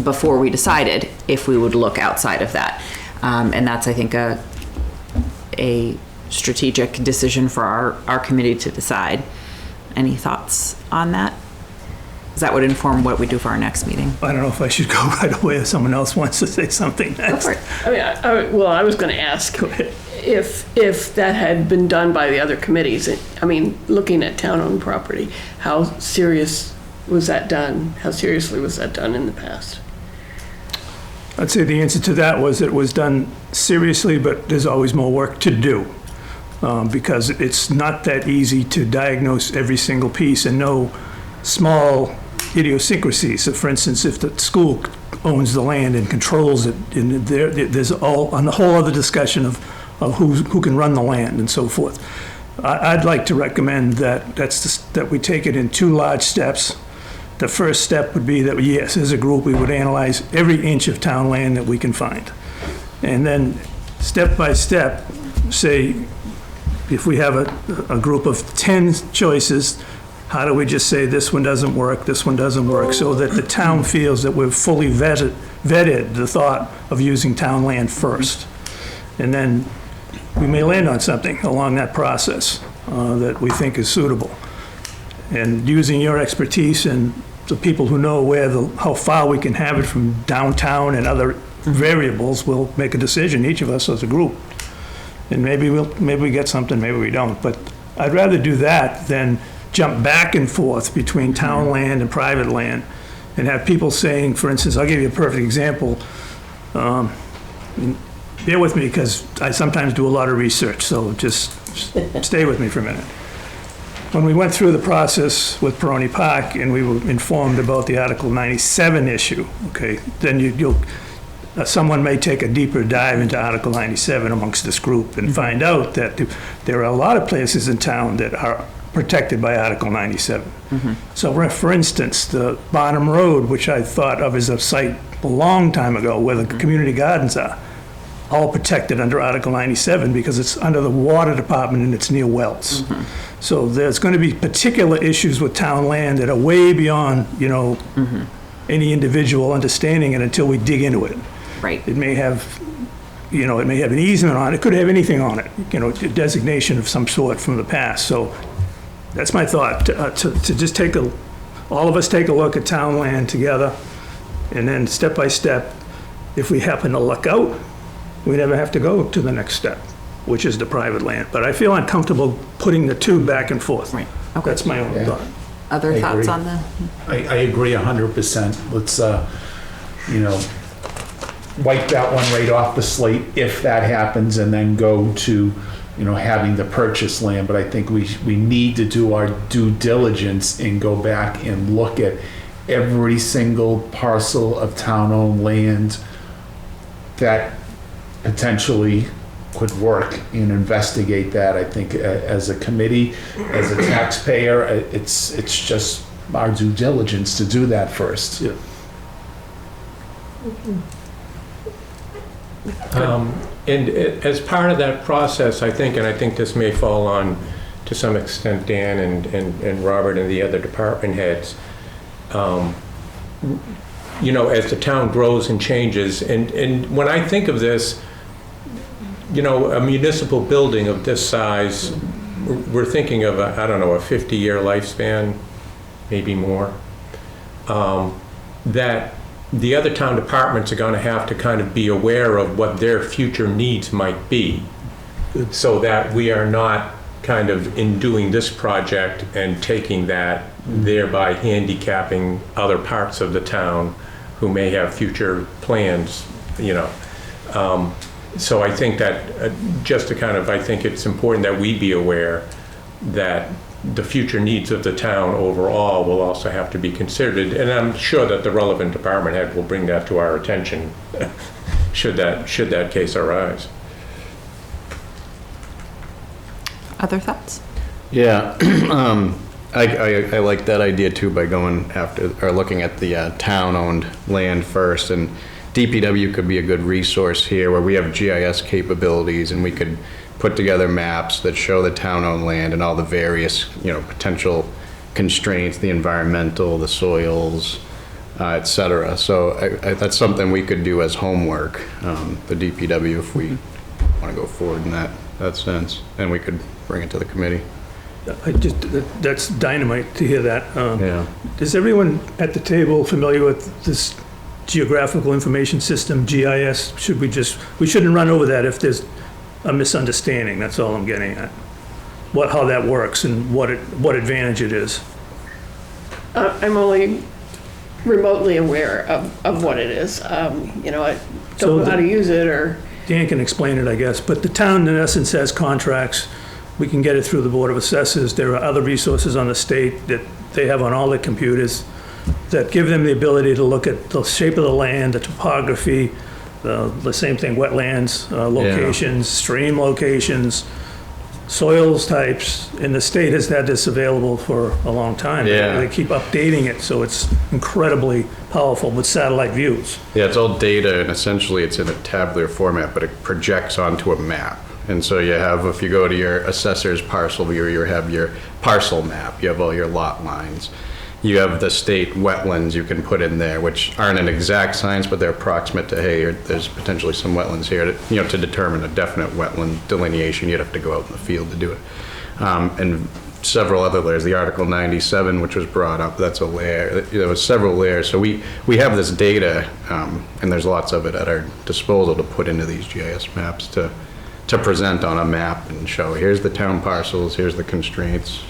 Speaker 2: before we decided if we would look outside of that. And that's, I think, a strategic decision for our committee to decide. Any thoughts on that? That would inform what we do for our next meeting.
Speaker 5: I don't know if I should go right away if someone else wants to say something next.
Speaker 2: Go for it.
Speaker 10: I mean, I was going to ask if that had been done by the other committees. I mean, looking at town-owned property, how serious was that done? How seriously was that done in the past?
Speaker 5: I'd say the answer to that was it was done seriously, but there's always more work to do because it's not that easy to diagnose every single piece and know small idiosyncrasies. So for instance, if the school owns the land and controls it, and there's a whole other discussion of who can run the land and so forth. I'd like to recommend that we take it in 2 large steps. The first step would be that, yes, as a group, we would analyze every inch of town land that we can find. And then, step by step, say, if we have a group of 10 choices, how do we just say this one doesn't work, this one doesn't work, so that the town feels that we've fully vetted the thought of using town land first. And then we may land on something along that process that we think is suitable. And using your expertise and the people who know how far we can have it from downtown and other variables, we'll make a decision, each of us as a group. And maybe we get something, maybe we don't. But I'd rather do that than jump back and forth between town land and private land and have people saying, for instance, I'll give you a perfect example. Bear with me because I sometimes do a lot of research, so just stay with me for a minute. When we went through the process with Peroni Park and we were informed about the Article 97 issue, okay, then someone may take a deeper dive into Article 97 amongst this group and find out that there are a lot of places in town that are protected by Article 97. So for instance, the Bonham Road, which I thought of as a site a long time ago where the community gardens are, all protected under Article 97 because it's under the water department and it's near wells. So there's going to be particular issues with town land that are way beyond, any individual understanding it until we dig into it.
Speaker 2: Right.
Speaker 5: It may have, it may have an easement on it. It could have anything on it, a designation of some sort from the past. So that's my thought, to just all of us take a look at town land together, and then step by step, if we happen to luck out, we never have to go to the next step, which is the private land. But I feel uncomfortable putting the two back and forth.
Speaker 2: Right. Okay.
Speaker 5: That's my own thought.
Speaker 2: Other
Speaker 9: I
Speaker 2: thoughts
Speaker 9: agree.
Speaker 2: on the?
Speaker 9: I agree 100%. Let's, wipe that one right off the slate if that happens and then go to, having the purchase land. But I think we need to do our due diligence and go back and look at every single parcel of town-owned land that potentially could work and investigate that. I think as a committee, as a taxpayer, it's just our due diligence to do that first.
Speaker 5: Yeah.
Speaker 3: And as part of that process, I think, and I think this may fall on, to some extent, Dan and Robert and the other department heads, you know, as the town grows and changes, and when I think of this, you know, a municipal building of this size, we're thinking of a 50-year lifespan, maybe more, that the other town departments are going to have to kind of be aware of what their future needs might be, so that we are not kind of in doing this project and taking that, thereby handicapping other parts of the town who may have future plans, you know. So I think that just to kind of, I think it's important that we be aware that the future needs of the town overall will also have to be considered. And I'm sure that the relevant department head will bring that to our attention should that case arise.
Speaker 2: Other thoughts?
Speaker 7: Yeah, I like that idea too, by going after, or looking at the town-owned land first, and DPW could be a good resource here where we have GIS capabilities and we could put together maps that show the town-owned land and all the various, you know, potential constraints, the environmental, the soils, et cetera. So that's something we could do as homework, the DPW, if we want to go forward in that sense, and we could bring it to the committee.
Speaker 5: That's dynamite to hear that.
Speaker 7: Yeah.
Speaker 5: Is everyone at the table familiar with this geographical information system, GIS? We shouldn't run over that if there's a misunderstanding, that's all I'm getting at. How that works and what advantage it is.
Speaker 10: I'm only remotely aware of what it is. You know, I don't know how to use it or...
Speaker 5: Dan can explain it, I guess, but the town in essence has contracts. We can get it through the Board of Assessors. There are other resources on the state that they have on all their computers that give them the ability to look at the shape of the land, the topography, the same thing, wetlands, locations, stream locations, soils types, and the state has had this available for a long time.
Speaker 7: Yeah.
Speaker 5: They keep updating it, so it's incredibly powerful with satellite views.
Speaker 7: Yeah, it's all data, and essentially it's in a tabular format, but it projects onto a map. And so you have, if you go to your assessor's parcel viewer, you have your parcel map, you have all your lot lines. You have the state wetlands you can put in there, which aren't an exact science, but they're approximate to, hey, there's potentially some wetlands here. To determine a definite wetland delineation, you'd have to go out in the field to do it. And several other layers. The Article 97, which was brought up, that's a layer. There was several layers. So we have this data, and there's lots of it at our disposal to put into these GIS maps to present on a map and show, here's the town parcels, here's the constraints.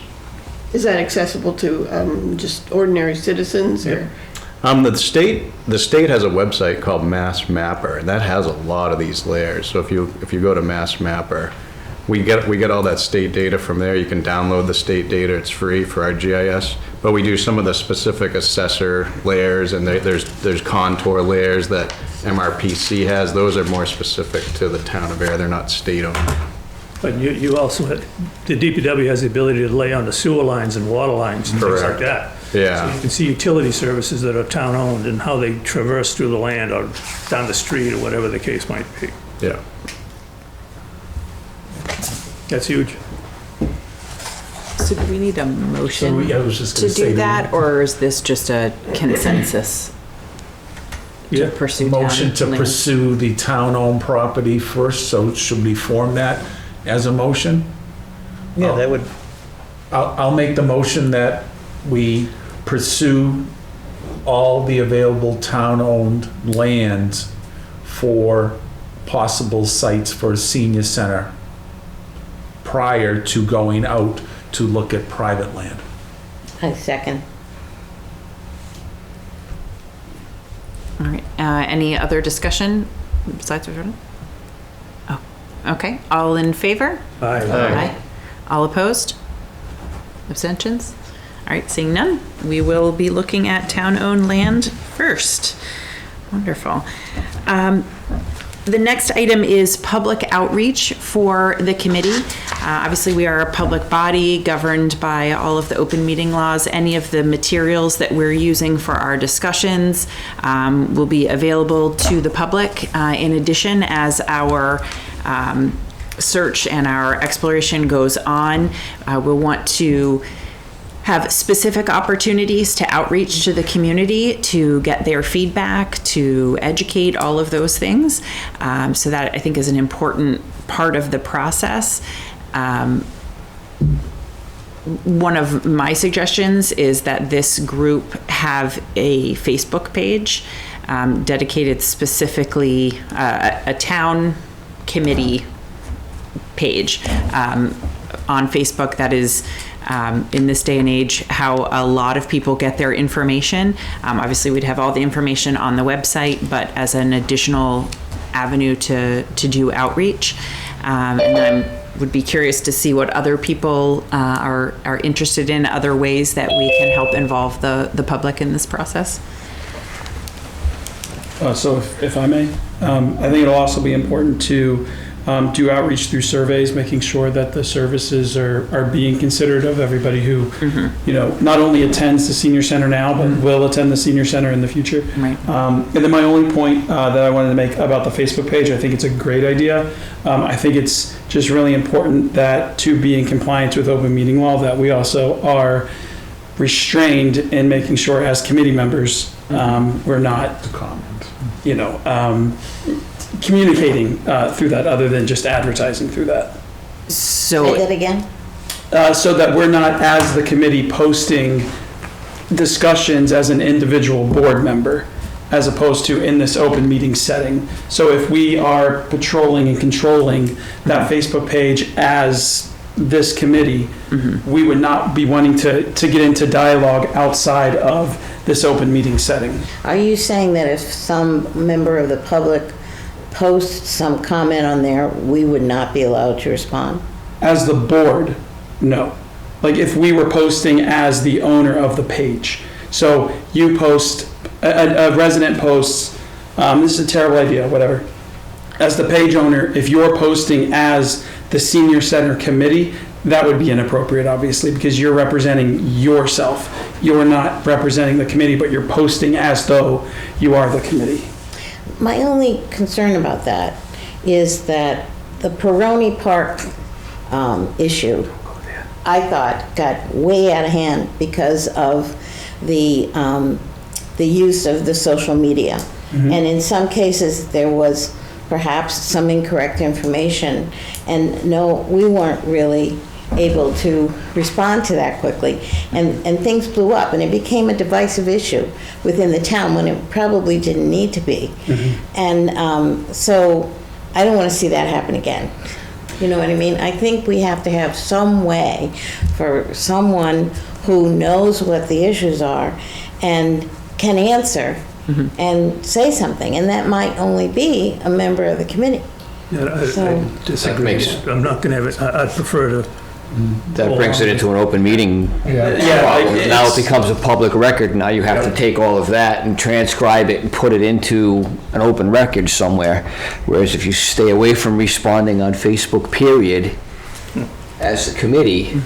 Speaker 10: Is that accessible to just ordinary citizens or?
Speaker 7: The state has a website called Mass Mapper, and that has a lot of these layers. So if you go to Mass Mapper, we get all that state data from there. You can download the state data. It's free for our GIS. But we do some of the specific assessor layers, and there's contour layers that MRPC has. Those are more specific to the town of Ayer. They're not state-owned.
Speaker 5: But you also, the DPW has the ability to lay on the sewer lines and water lines and things like that.
Speaker 7: Yeah.
Speaker 5: So you can see utility services that are town-owned and how they traverse through the land or down the street or whatever the case might be.
Speaker 7: Yeah.
Speaker 5: That's huge.
Speaker 2: So do we need a motion
Speaker 9: I was just
Speaker 2: to
Speaker 9: gonna say
Speaker 2: do that, or is this just a consensus to pursue town
Speaker 9: Motion to
Speaker 2: land?
Speaker 9: pursue the town-owned property first, so should we form that as a motion?
Speaker 1: Yeah, that would,
Speaker 9: I'll make the motion that we pursue all the available town-owned lands for possible sites for a senior center prior to going out to look at private land.
Speaker 8: I second.
Speaker 2: All right, any other discussion besides Jordan? Oh, okay, all in favor?
Speaker 5: Aye.
Speaker 2: All opposed? Abstentions? All right, seeing none, we will be looking at town-owned land first. Wonderful. The next item is public outreach for the committee. Obviously, we are a public body governed by all of the open meeting laws. Any of the materials that we're using for our discussions will be available to the public. In addition, as our search and our exploration goes on, we'll want to have specific opportunities to outreach to the community, to get their feedback, to educate, all of those things. So that, I think, is an important part of the process. One of my suggestions is that this group have a Facebook page dedicated specifically, a town committee page on Facebook that is, in this day and age, how a lot of people get their information. Obviously, we'd have all the information on the website, but as an additional avenue to do outreach. And I would be curious to see what other people are interested in, other ways that we can help involve the public in this process.
Speaker 4: So if I may, I think it'll also be important to do outreach through surveys, making sure that the services are being considered of everybody who, you know, not only attends the senior center now, but will attend the senior center in the future.
Speaker 2: Right.
Speaker 4: And then my only point that I wanted to make about the Facebook page, I think it's a great idea. I think it's just really important that to be in compliance with open meeting law, that we also are restrained in making sure as committee members, we're not, you know, communicating through that other than just advertising through that.
Speaker 2: So,
Speaker 8: Say that again?
Speaker 4: So that we're not, as the committee, posting discussions as an individual board member, as opposed to in this open meeting setting. So if we are patrolling and controlling that Facebook page as this committee, we would not be wanting to get into dialogue outside of this open meeting setting.
Speaker 8: Are you saying that if some member of the public posts some comment on there, we would not be allowed to respond?
Speaker 4: As the board, no. Like if we were posting as the owner of the page. So you post, a resident posts, this is a terrible idea, whatever. As the page owner, if you're posting as the senior center committee, that would be inappropriate, obviously, because you're representing yourself. You're not representing the committee, but you're posting as though you are the committee.
Speaker 8: My only concern about that is that the Peroni Park issue, I thought, got way out of hand because of the use of the social media. And in some cases, there was perhaps some incorrect information. And no, we weren't really able to respond to that quickly. And things blew up, and it became a divisive issue within the town when it probably didn't need to be. And so I don't want to see that happen again. You know what I mean? I think we have to have some way for someone who knows what the issues are and can answer and say something. And that might only be a member of the committee.
Speaker 5: Yeah, I disagree. I'm not going to have it. I'd prefer to.
Speaker 6: That brings it into an open meeting. Now it becomes a public record. Now you have to take all of that and transcribe it and put it into an open record somewhere. Whereas if you stay away from responding on Facebook, period, as a committee,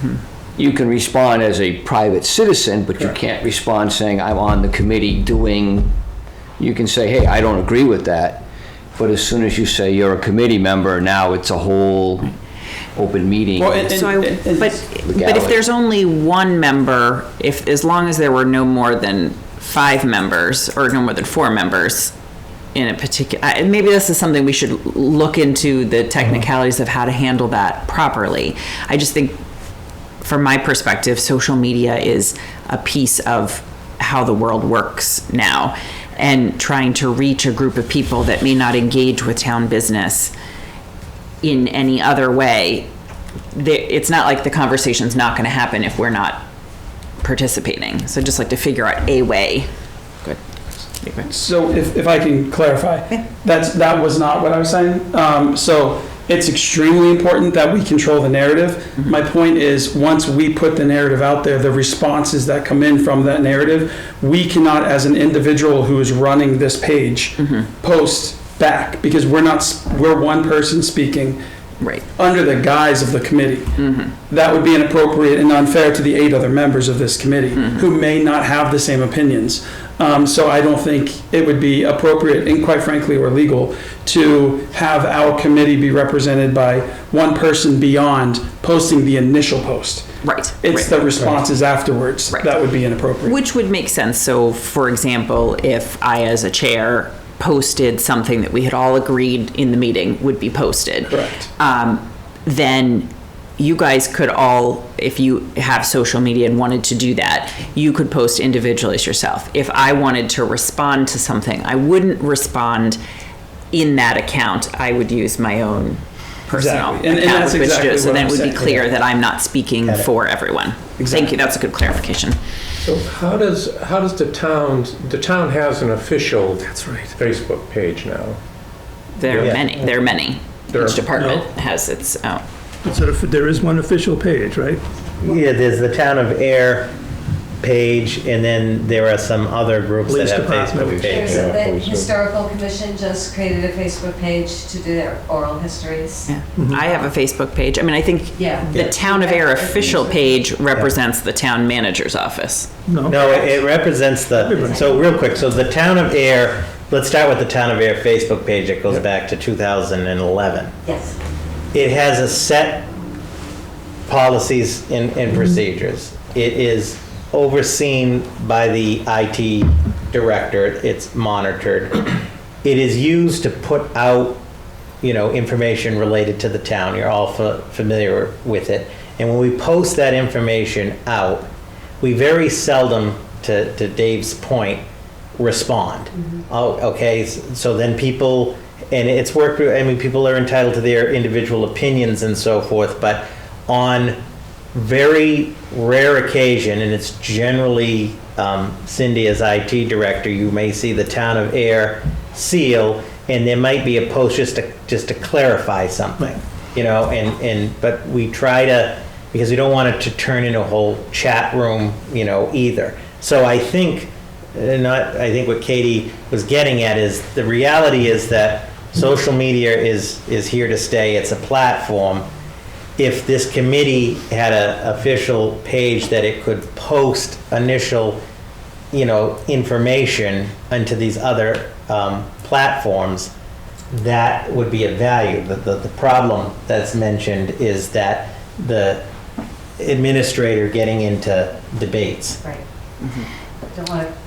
Speaker 6: you can respond as a private citizen, but you can't respond saying, I'm on the committee doing, you can say, hey, I don't agree with that. But as soon as you say you're a committee member, now it's a whole open meeting.
Speaker 2: but if there's only one member, as long as there were no more than 5 members or no more than 4 members in a particular, maybe this is something we should look into, the technicalities of how to handle that properly. I just think, from my perspective, social media is a piece of how the world works now, and trying to reach a group of people that may not engage with town business in any other way. It's not like the conversation's not going to happen if we're not participating. So just like to figure out a way. Good.
Speaker 4: So if I can clarify, that was not what I was saying. So it's extremely important that we control the narrative. My point is, once we put the narrative out there, the responses that come in from that narrative, we cannot, as an individual who is running this page, post back, because we're one person speaking
Speaker 2: Right.
Speaker 4: under the guise of the committee. That would be inappropriate and unfair to the 8 other members of this committee who may not have the same opinions. So I don't think it would be appropriate and quite frankly or legal to have our committee be represented by one person beyond posting the initial post.
Speaker 2: Right.
Speaker 4: It's the responses afterwards
Speaker 2: Right.
Speaker 4: that would be inappropriate.
Speaker 2: Which would make sense. So, for example, if I, as a chair, posted something that we had all agreed in the meeting would be posted.
Speaker 4: Correct.
Speaker 2: Then you guys could all, if you have social media and wanted to do that, you could post individually as yourself. If I wanted to respond to something, I wouldn't respond in that account. I would use my own personal
Speaker 4: Exactly. And
Speaker 2: account.
Speaker 4: that's
Speaker 2: with which to do it.
Speaker 4: exactly
Speaker 2: So
Speaker 4: what
Speaker 2: then
Speaker 4: I'm
Speaker 2: it would be
Speaker 4: saying.
Speaker 2: clear that I'm not speaking for everyone. Thank you. That's a good clarification.
Speaker 3: So how does the town has an official Facebook page now?
Speaker 2: There are
Speaker 1: Yeah.
Speaker 2: many. There are many.
Speaker 3: There
Speaker 2: Each
Speaker 3: are-
Speaker 2: department has its own.
Speaker 5: There is one official page, right?
Speaker 1: Yeah, there's the Town of Air page, and then there are some other groups that
Speaker 5: Police
Speaker 1: have
Speaker 5: department.
Speaker 1: Facebook
Speaker 11: There's
Speaker 1: pages.
Speaker 11: the Historical Commission just created a Facebook page to do their oral histories.
Speaker 2: Yeah. I have a Facebook page. I mean, I think
Speaker 11: Yeah.
Speaker 2: the Town of Air official page represents the town manager's office.
Speaker 1: No, it represents so real quick, so the Town of Air, let's start with the Town of Air Facebook page. It goes back to 2011.
Speaker 11: Yes.
Speaker 1: It has a set policies and procedures. It is overseen by the IT director. It's monitored. It is used to put out, information related to the town. You're all familiar with it. And when we post that information out, we very seldom, to Dave's point, respond. Oh, okay, so then people, and it's worked, people are entitled to their individual opinions and so forth, but on very rare occasion, and it's generally Cindy as IT director, you may see the Town of Air seal, and there might be a post just to clarify something, but we try to, because we don't want it to turn into a whole chat room, either. So I think what Katie was getting at is the reality is that social media is here to stay. It's a platform. If this committee had an official page that it could post initial, information onto these other platforms, that would be of value. The problem that's mentioned is that the administrator getting into debates.
Speaker 11: Right.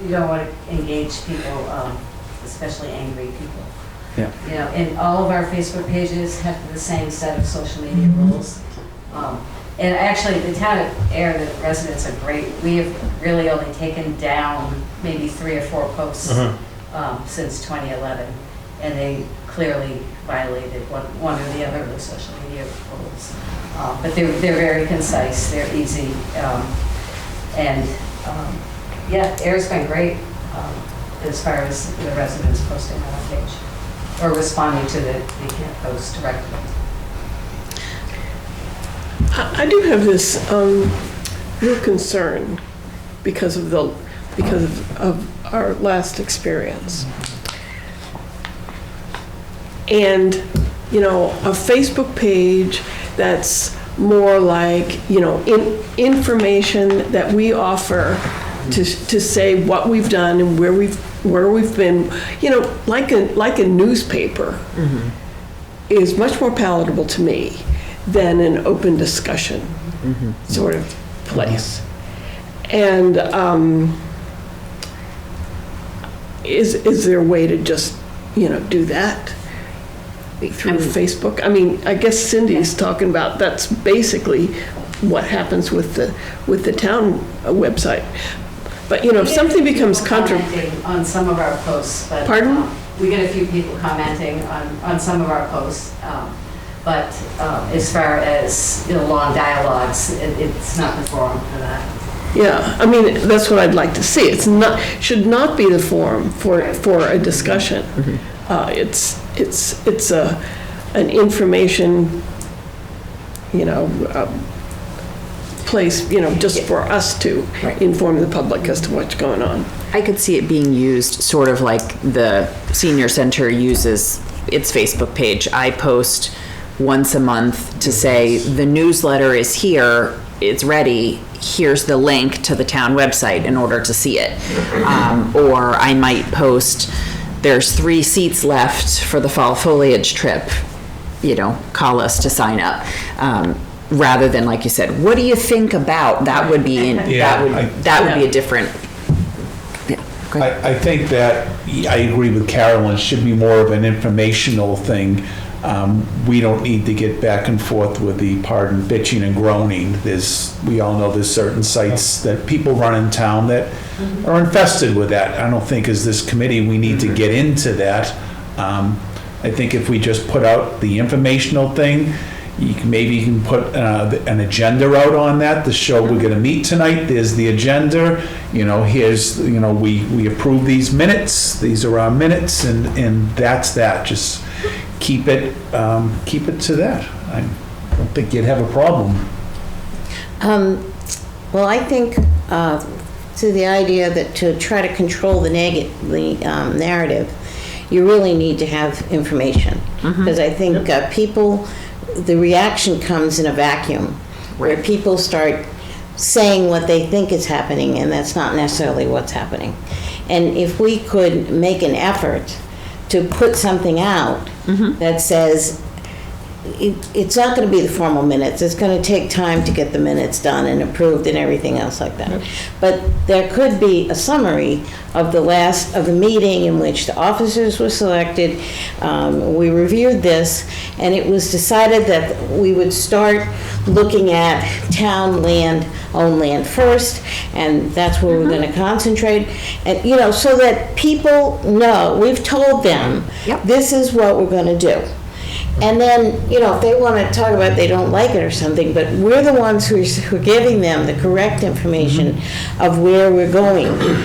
Speaker 11: You don't want to engage people, especially angry people.
Speaker 6: Yeah.
Speaker 11: And all of our Facebook pages have the same set of social media rules. And actually, the Town of Air, the residents are great. We have really only taken down maybe 3 or 4 posts since 2011, and they clearly violated one or the other of the social media rules. But they're very concise. They're easy, Air's been great as far as the residents posting on our page or responding to they can't post directly.
Speaker 10: I do have this real concern because of our last experience. And, a Facebook page that's more like, information that we offer to say what we've done and where we've been, like a newspaper is much more palatable to me than an open discussion sort of place. And is there a way to just, do that through Facebook? I mean, I guess Cindy's talking about that's basically what happens with the town website. But, if something becomes
Speaker 11: commenting on some of our posts, but
Speaker 10: Pardon?
Speaker 11: We get a few people commenting on some of our posts. But as far as long dialogues, it's not the forum for that.
Speaker 10: Yeah, I mean, that's what I'd like to see. Should not be the forum for a discussion. It's an information, place, just for us to inform the public as to what's going on.
Speaker 2: I could see it being used sort of like the senior center uses its Facebook page. I post once a month to say the newsletter is here, it's ready, here's the link to the town website in order to see it. Or I might post, there's 3 seats left for the fall foliage trip, call us to sign up. Rather than, like you said, what do you think about, that would be, that would be a different.
Speaker 9: I think that, I agree with Carolyn, it should be more of an informational thing. We don't need to get back and forth with the, pardon, bitching and groaning. We all know there's certain sites that people run in town that are infested with that. I don't think as this committee, we need to get into that. I think if we just put out the informational thing, maybe you can put an agenda out on that, the show we're gonna meet tonight, there's the agenda, here's, we approve these minutes, these are our minutes, and that's that. Just keep it to that. I don't think you'd have a problem.
Speaker 8: Well, I think to the idea that to try to control the narrative, you really need to have information. Because I think people, the reaction comes in a vacuum, where people start saying what they think is happening, and that's not necessarily what's happening. And if we could make an effort to put something out that says, it's not going to be the formal minutes, it's going to take time to get the minutes done and approved and everything else like that. But there could be a summary of the meeting in which the officers were selected. We reviewed this, and it was decided that we would start looking at town land, owned land first, and that's where we're going to concentrate. And, so that people know, we've told them, this is what we're going to do. And then, if they want to talk about they don't like it or something, but we're the ones who are giving them the correct information of where we're going.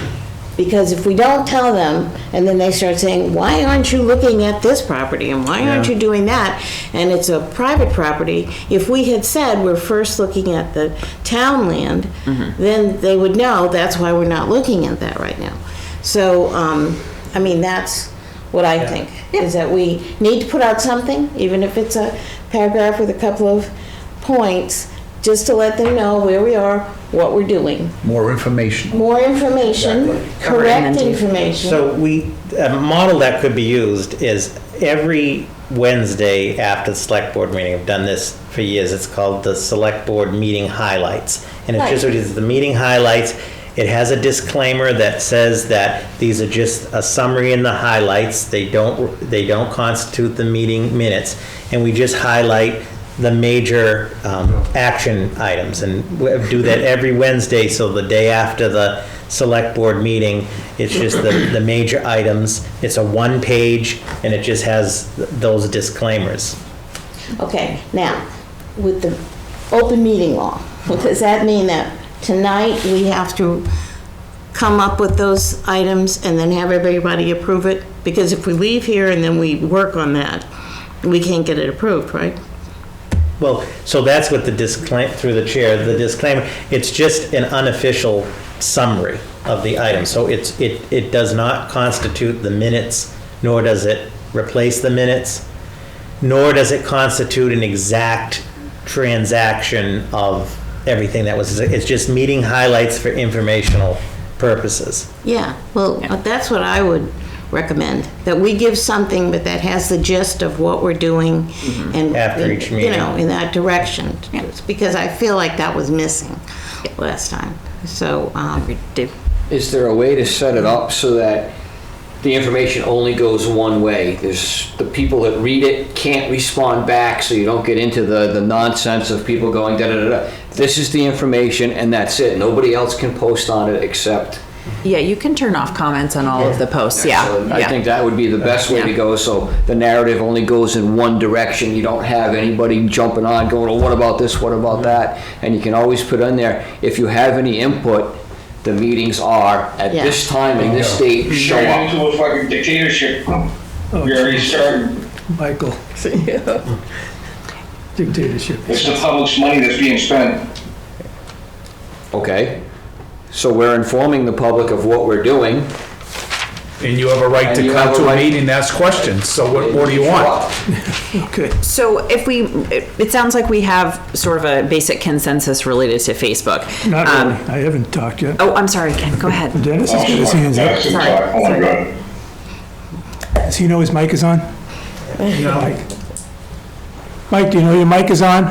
Speaker 8: Because if we don't tell them, and then they start saying, why aren't you looking at this property, and why aren't you doing that, and it's a private property, if we had said we're first looking at the town land, then they would know that's why we're not looking at that right now. So, that's what I think, is that we need to put out something, even if it's a paragraph with a couple of points, just to let them know where we are, what we're doing.
Speaker 9: More information.
Speaker 8: More information, correct information.
Speaker 1: So a model that could be used is every Wednesday after the select board meeting, I've done this for years, it's called the select board meeting highlights. And it's just what it is, the meeting highlights. It has a disclaimer that says that these are just a summary and the highlights. They don't constitute the meeting minutes. And we just highlight the major action items, and we do that every Wednesday. So the day after the select board meeting, it's just the major items. It's a 1-page, and it just has those disclaimers.
Speaker 8: Okay, now, with the open meeting law, does that mean that tonight we have to come up with those items and then have everybody approve it? Because if we leave here and then we work on that, we can't get it approved, right?
Speaker 1: Well, so that's what the disclaimer, through the chair, the disclaimer, it's just an unofficial summary of the item. So it does not constitute the minutes, nor does it replace the minutes, nor does it constitute an exact transaction of everything that was, it's just meeting highlights for informational purposes.
Speaker 8: Yeah, well, that's what I would recommend, that we give something but that has the gist of what we're doing and
Speaker 1: After each meeting.
Speaker 8: in that direction. Because I feel like that was missing last time. So,
Speaker 6: Is there a way to set it up so that the information only goes one way? There's the people that read it can't respond back, so you don't get into the nonsense of people going da da da da. This is the information and that's it. Nobody else can post on it except.
Speaker 2: Yeah, you can turn off comments on all of the posts,
Speaker 6: So I think that would be the best way to go, so the narrative only goes in one direction. You don't have anybody jumping on, going, oh, what about this, what about that? And you can always put on there, if you have any input, the meetings are at this time and this date, show
Speaker 12: Turning
Speaker 6: up.
Speaker 12: into a fucking dictatorship. We already started.
Speaker 5: Michael. Dictatorship.
Speaker 12: It's the public's money that's being spent.
Speaker 6: Okay, so we're informing the public of what we're doing.
Speaker 9: And you have a right
Speaker 6: And
Speaker 9: to
Speaker 6: you
Speaker 9: come
Speaker 6: have a
Speaker 9: to a
Speaker 6: right-
Speaker 9: meeting and ask questions, so what more do you want?
Speaker 5: Okay.
Speaker 2: So if it sounds like we have sort of a basic consensus related to Facebook.
Speaker 5: Not really. I haven't talked yet.
Speaker 2: Oh, I'm sorry, Ken, go ahead.
Speaker 5: Dennis has got his hands up.
Speaker 2: Sorry, sorry.
Speaker 5: Does he know his mic is on?
Speaker 9: No.
Speaker 5: Mike, do you know your mic is on?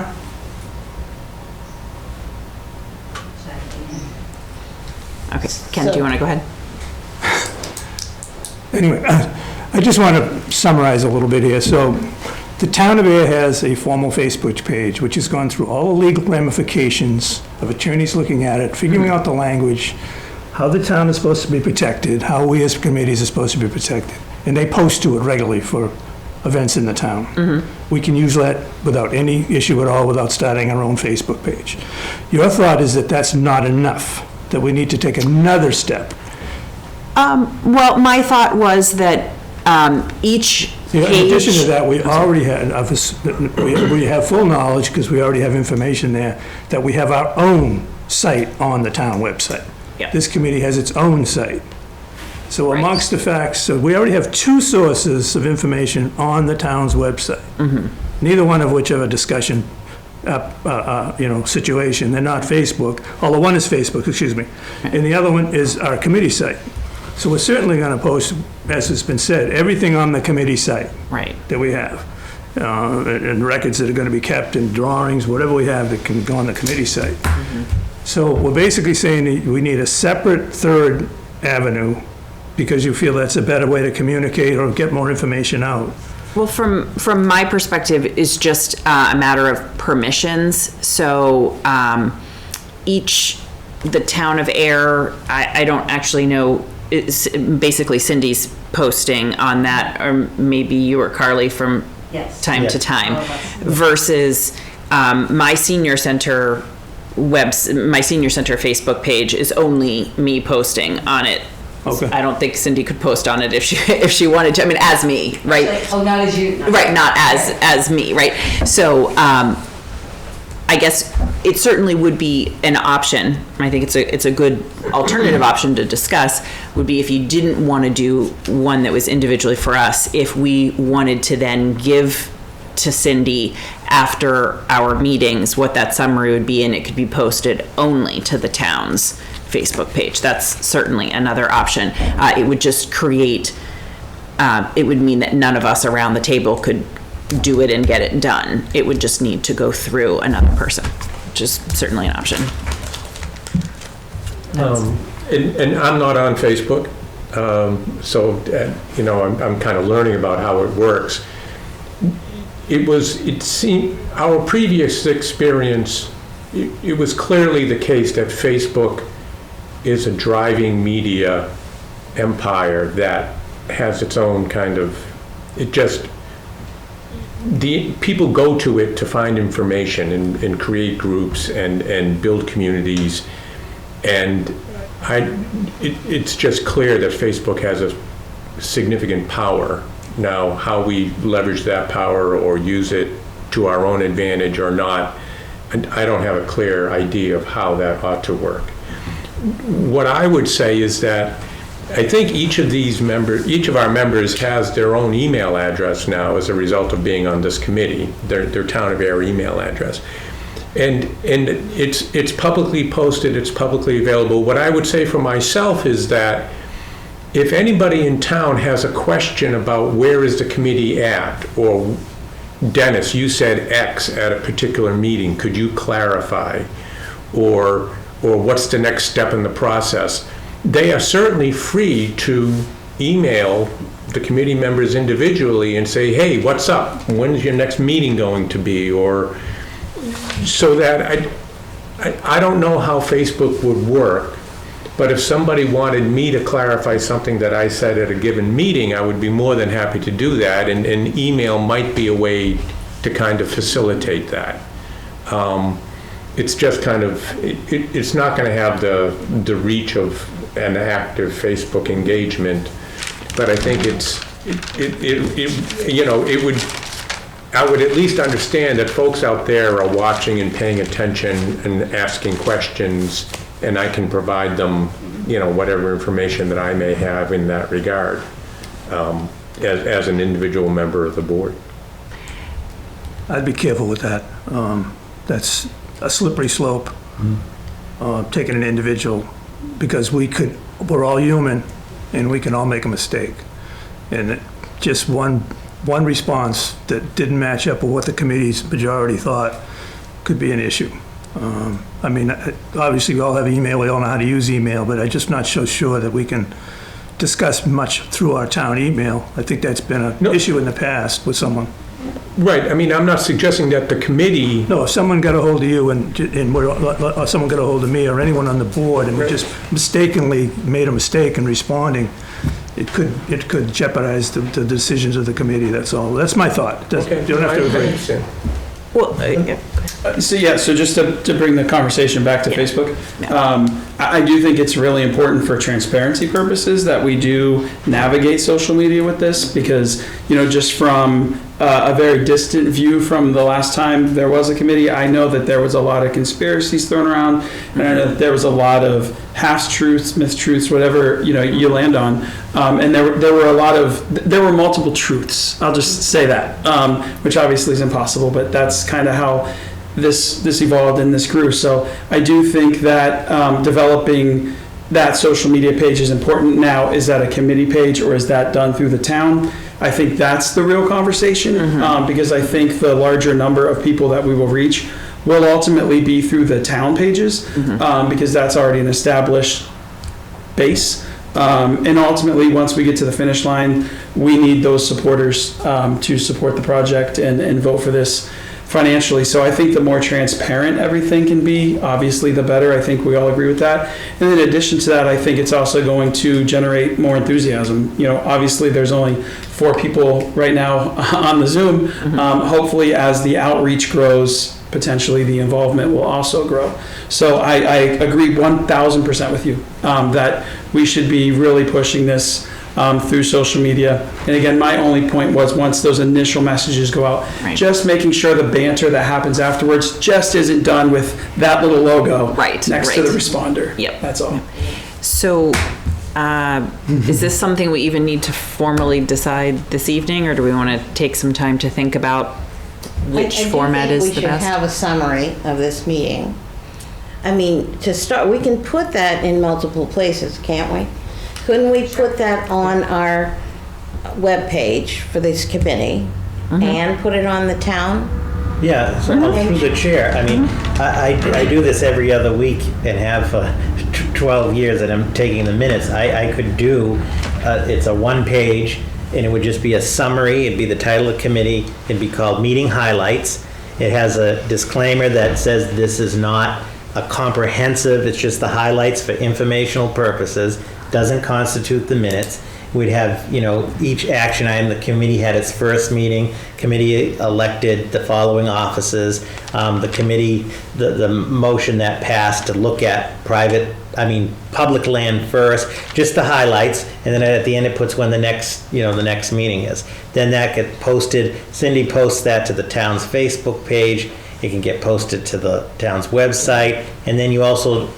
Speaker 2: Okay, Ken, do you want to go ahead?
Speaker 5: Anyway, I just want to summarize a little bit here. So the town of Ayer has a formal Facebook page, which has gone through all the legal ramifications of attorneys looking at it, figuring out the language, how the town is supposed to be protected, how we as committees are supposed to be protected. And they post to it regularly for events in the town. We can use that without any issue at all, without starting our own Facebook page. Your thought is that that's not enough, that we need to take another step.
Speaker 2: Well, my thought was that each
Speaker 5: In addition to
Speaker 2: page,
Speaker 5: that, we already had, we have full knowledge, because we already have information there, that we have our own site on the town website.
Speaker 2: Yeah.
Speaker 5: This committee has its own site. So
Speaker 2: Right.
Speaker 5: amongst the facts, so we already have two sources of information on the town's website. Neither one of which have a discussion, situation. They're not Facebook, although one is Facebook, excuse me. And the other one is our committee site. So we're certainly going to post, as has been said, everything on the committee site
Speaker 2: right.
Speaker 5: that we have, and records that are going to be kept, and drawings, whatever we have that can go on the committee site. So we're basically saying that we need a separate third avenue, because you feel that's a better way to communicate or get more information out.
Speaker 2: Well, from my perspective, it's just a matter of permissions. So the town of Ayer, I don't actually know, it's basically Cindy's posting on that, or maybe you or Carly from
Speaker 11: Yes.
Speaker 2: time to time,
Speaker 11: All of us.
Speaker 2: versus my senior center Facebook page is only me posting on it.
Speaker 5: Okay.
Speaker 2: I don't think Cindy could post on it if she wanted to. I mean, as me, right?
Speaker 11: Like, oh, not as you.
Speaker 2: Right, not as me, right? So, I guess it certainly would be an option. I think it's a good alternative option to discuss, would be if you didn't want to do one that was individually for us, if we wanted to then give to Cindy after our meetings what that summary would be, and it could be posted only to the town's Facebook page. That's certainly another option. It would just create, it would mean that none of us around the table could do it and get it done. It would just need to go through another person, which is certainly an option.
Speaker 3: And I'm not on Facebook, so, I'm kind of learning about how it works. It seemed, our previous experience, it was clearly the case that Facebook is a driving media empire that has its own kind of, people go to it to find information and create groups and build communities. And it's just clear that Facebook has a significant power. Now, how we leverage that power or use it to our own advantage or not, and I don't have a clear idea of how that ought to work. What I would say is that I think each of our members has their own email address now as a result of being on this committee, their town of Ayer email address. And it's publicly posted, it's publicly available. What I would say for myself is that if anybody in town has a question about where is the committee at, or Dennis, you said X at a particular meeting, could you clarify? Or what's the next step in the process? They are certainly free to email the committee members individually and say, hey, what's up? When's your next meeting going to be? Or so that I don't know how Facebook would work, but if somebody wanted me to clarify something that I said at a given meeting, I would be more than happy to do that, and email might be a way to kind of facilitate that. It's just kind of, it's not going to have the reach of an active Facebook engagement, but I think I would at least understand that folks out there are watching and paying attention and asking questions and I can provide them, whatever information that I may have in that regard, as an individual member of the board.
Speaker 5: I'd be careful with that. That's a slippery slope, taking an individual, because we're all human, and we can all make a mistake. And just one response that didn't match up with what the committee's majority thought could be an issue. I mean, obviously, we all have email, we all know how to use email, but I'm just not so sure that we can discuss much through our town email. I think that's been an issue in the past with someone.
Speaker 3: Right, I mean, I'm not suggesting that the committee...
Speaker 5: No, if someone got a hold of you or someone got a hold of me or anyone on the board and we just mistakenly made a mistake in responding, it could jeopardize the decisions of the committee, that's all. That's my thought.
Speaker 3: Okay.
Speaker 5: You don't have to agree.
Speaker 2: Well,
Speaker 4: So just to bring the conversation back to Facebook, I do think it's really important for transparency purposes that we do navigate social media with this, because, just from a very distant view from the last time there was a committee, I know that there was a lot of conspiracies thrown around, and I know that there was a lot of half-truths, mistruths, whatever, you land on. And there were multiple truths, I'll just say that, which obviously is impossible, but that's kind of how this evolved and this grew. So I do think that developing that social media page is important. Now, is that a committee page or is that done through the town? I think that's the real conversation, because I think the larger number of people that we will reach will ultimately be through the town pages, because that's already an established base. And ultimately, once we get to the finish line, we need those supporters to support the project and vote for this financially. So I think the more transparent everything can be, obviously the better. I think we all agree with that. And in addition to that, I think it's also going to generate more enthusiasm. Obviously there's only 4 people right now on the Zoom. Hopefully as the outreach grows, potentially the involvement will also grow. So I agree 1,000% with you that we should be really pushing this through social media. And again, my only point was, once those initial messages go out, just making sure the banter that happens afterwards just isn't done with that little logo next to the responder.
Speaker 2: Yep.
Speaker 4: That's all.
Speaker 2: So is this something we even need to formally decide this evening, or do we want to take some time to think about which format is the best?
Speaker 8: We should have a summary of this meeting. I mean, to start, we can put that in multiple places, can't we? Couldn't we put that on our webpage for this committee and put it on the town?
Speaker 1: Yeah, so through the chair. I mean, I do this every other week and have 12 years that I'm taking the minutes. I could do, it's a 1-page, and it would just be a summary. It'd be the title of the committee. It'd be called Meeting Highlights. It has a disclaimer that says this is not a comprehensive, it's just the highlights for informational purposes. Doesn't constitute the minutes. We'd have, each action item. The committee had its first meeting. Committee elected the following offices. The committee, the motion that passed to look at public land first, just the highlights, and then at the end it puts when the next meeting is. Then that gets posted. Cindy posts that to the town's Facebook page. It can get posted to the town's website, and then you also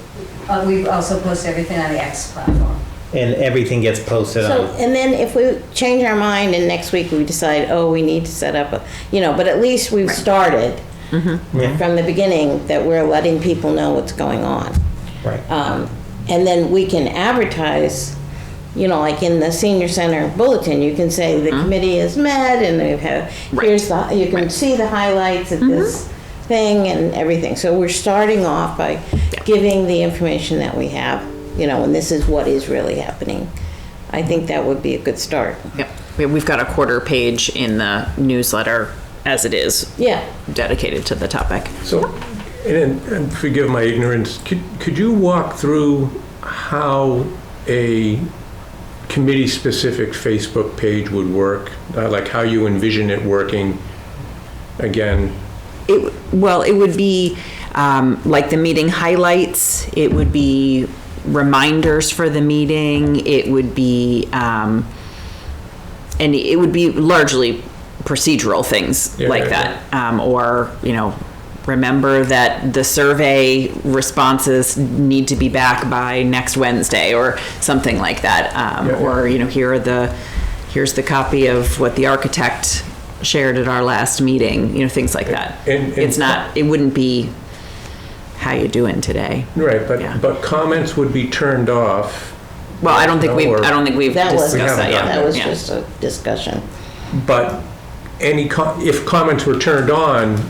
Speaker 11: We also post everything on the X platform.
Speaker 1: And everything gets posted on.
Speaker 8: And then if we change our mind and next week we decide, we need to set up but at least we've started from the beginning that we're letting people know what's going on.
Speaker 1: Right.
Speaker 8: And then we can advertise, like in the senior center bulletin, you can say the committee has met and they've had, you can see the highlights of this thing and everything. So we're starting off by giving the information that we have, and this is what is really happening. I think that would be a good start.
Speaker 2: Yep. We've got a quarter page in the newsletter as it is.
Speaker 8: Yeah.
Speaker 2: Dedicated to the topic.
Speaker 3: So, and forgive my ignorance, could you walk through how a committee-specific Facebook page would work? Like how you envision it working again?
Speaker 2: It would be like the meeting highlights. It would be reminders for the meeting. It would be, and it would be largely procedural things like that. Or, remember that the survey responses need to be back by next Wednesday or something like that. Or, you know, here's the copy of what the architect shared at our last meeting, you know, things like that.
Speaker 3: And-
Speaker 2: It wouldn't be, how you doing today?
Speaker 3: Right,
Speaker 2: Yeah.
Speaker 3: but comments would be turned off,
Speaker 2: Well, I don't think we've
Speaker 8: That was,
Speaker 2: discussed that yet.
Speaker 8: that was
Speaker 2: Yeah.
Speaker 8: just a discussion.
Speaker 3: but if comments were turned on,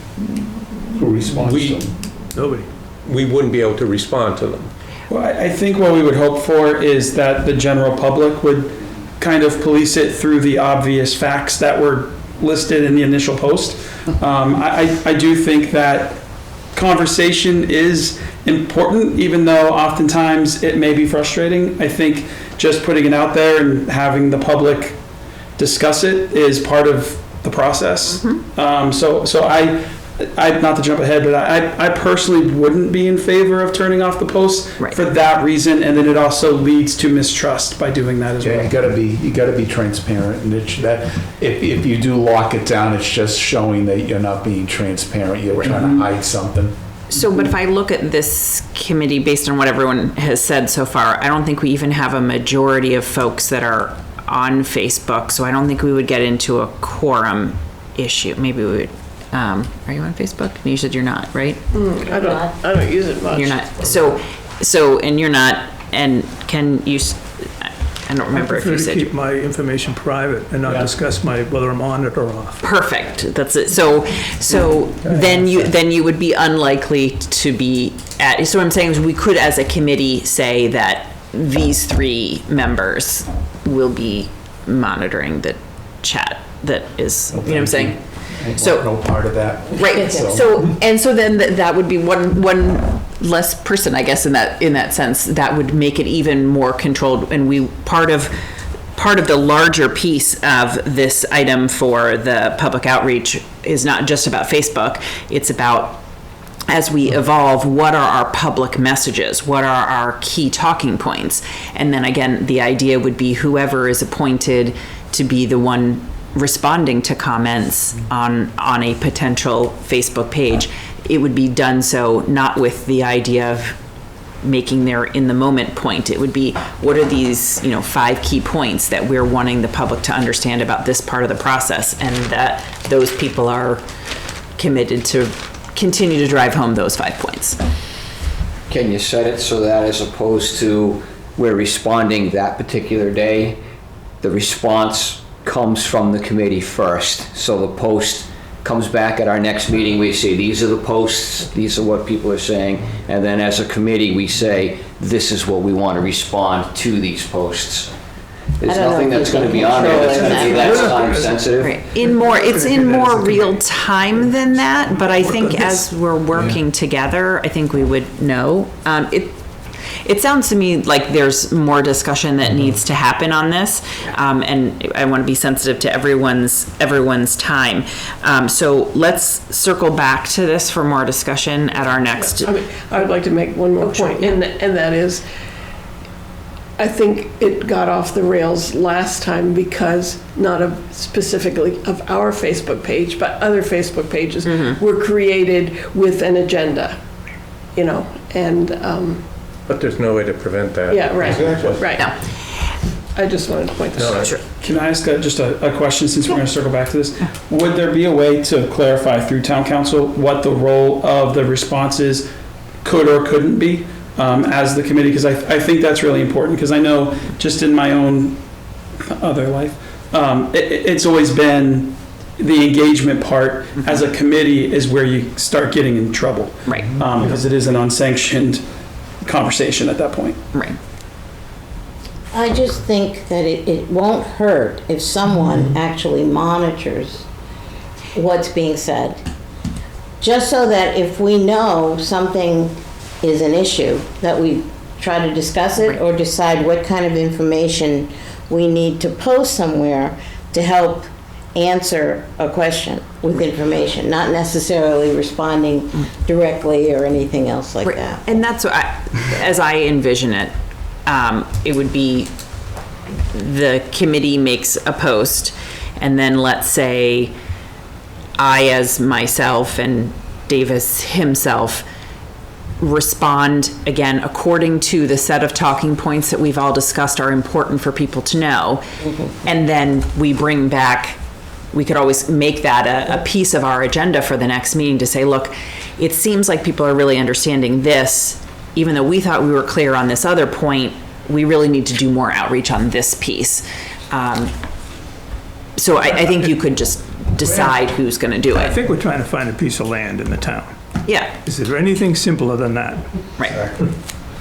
Speaker 9: Who responds
Speaker 3: we,
Speaker 9: to them?
Speaker 5: Nobody.
Speaker 3: we wouldn't be able to respond to them.
Speaker 4: Well, I think what we would hope for is that the general public would kind of police it through the obvious facts that were listed in the initial post. I do think that conversation is important, even though oftentimes it may be frustrating. I think just putting it out there and having the public discuss it is part of the process. So I, not to jump ahead, but I personally wouldn't be in favor of turning off the posts
Speaker 2: Right.
Speaker 4: for that reason, and then it also leads to mistrust by doing that as
Speaker 9: Yeah,
Speaker 4: well.
Speaker 9: you gotta be transparent, and if you do lock it down, it's just showing that you're not being transparent, you're trying to hide something.
Speaker 2: So, but if I look at this committee, based on what everyone has said so far, I don't think we even have a majority of folks that are on Facebook, so I don't think we would get into a quorum issue. Maybe we would, are you on Facebook? You said you're not, right?
Speaker 10: I don't use it much.
Speaker 2: You're not, and you're not, and can you, I don't remember if you
Speaker 5: prefer to
Speaker 2: said.
Speaker 5: keep my information private and not discuss whether I'm on it or off.
Speaker 2: Perfect, that's it. So then you would be unlikely to be at, so what I'm saying is we could as a committee say that these 3 members will be monitoring the chat that is, you know what I'm saying? So,
Speaker 9: No part of that.
Speaker 2: right, so then that would be one less person, I guess, in that sense, that would make it even more controlled, and part of the larger piece of this item for the public outreach is not just about Facebook, it's about, as we evolve, what are our public messages? What are our key talking points? And then again, the idea would be whoever is appointed to be the one responding to comments on a potential Facebook page, it would be done so not with the idea of making their in the moment point. It would be, what are these, 5 key points that we're wanting the public to understand about this part of the process, and that those people are committed to continue to drive home those 5 points.
Speaker 6: Can you set it so that as opposed to we're responding that particular day, the response comes from the committee first? So the post comes back at our next meeting, we say, these are the posts, these are what people are saying, and then as a committee, we say, this is what we want to respond to these posts. There's
Speaker 8: I don't know
Speaker 6: nothing
Speaker 8: if
Speaker 6: that's
Speaker 8: you
Speaker 6: going to
Speaker 8: can
Speaker 6: be on there that's
Speaker 8: control
Speaker 6: going to be
Speaker 8: that.
Speaker 6: that time sensitive.
Speaker 2: Right. It's in more real time than that, but I think as we're working together, I think we would know. It sounds to me like there's more discussion that needs to happen on this, and I want to be sensitive to everyone's time. So let's circle back to this for more discussion at our next.
Speaker 10: I would like to make one more point, and that is, I think it got off the rails last time because not specifically of our Facebook page, but other Facebook pages were created with an agenda, and
Speaker 3: But there's no way to prevent that.
Speaker 10: yeah, right, right.
Speaker 2: No.
Speaker 10: I just wanted to point that out.
Speaker 2: Sure.
Speaker 4: Can I ask just a question, since we're going to circle back to this? Would there be a way to clarify through town council what the role of the responses could or couldn't be as the committee? Because I think that's really important, because I know just in my own other life, it's always been the engagement part as a committee is where you start getting in trouble.
Speaker 2: Right.
Speaker 4: Because it is an unsanctioned conversation at that point.
Speaker 2: Right.
Speaker 8: I just think that it won't hurt if someone actually monitors what's being said. Just so that if we know something is an issue, that we try to discuss it or decide what kind of information we need to post somewhere to help answer a question with information, not necessarily responding directly or anything else like that.
Speaker 2: And that's what as I envision it, it would be the committee makes a post, and then let's say I, as myself and Davis himself respond again according to the set of talking points that we've all discussed are important for people to know. And then we bring back, we could always make that a piece of our agenda for the next meeting to say, look, it seems like people are really understanding this, even though we thought we were clear on this other point, we really need to do more outreach on this piece. So I think you could just decide who's gonna do
Speaker 5: I
Speaker 2: it.
Speaker 5: think we're trying to find a piece of land in the town.
Speaker 2: Yeah,
Speaker 5: Is there anything simpler than that?
Speaker 2: right,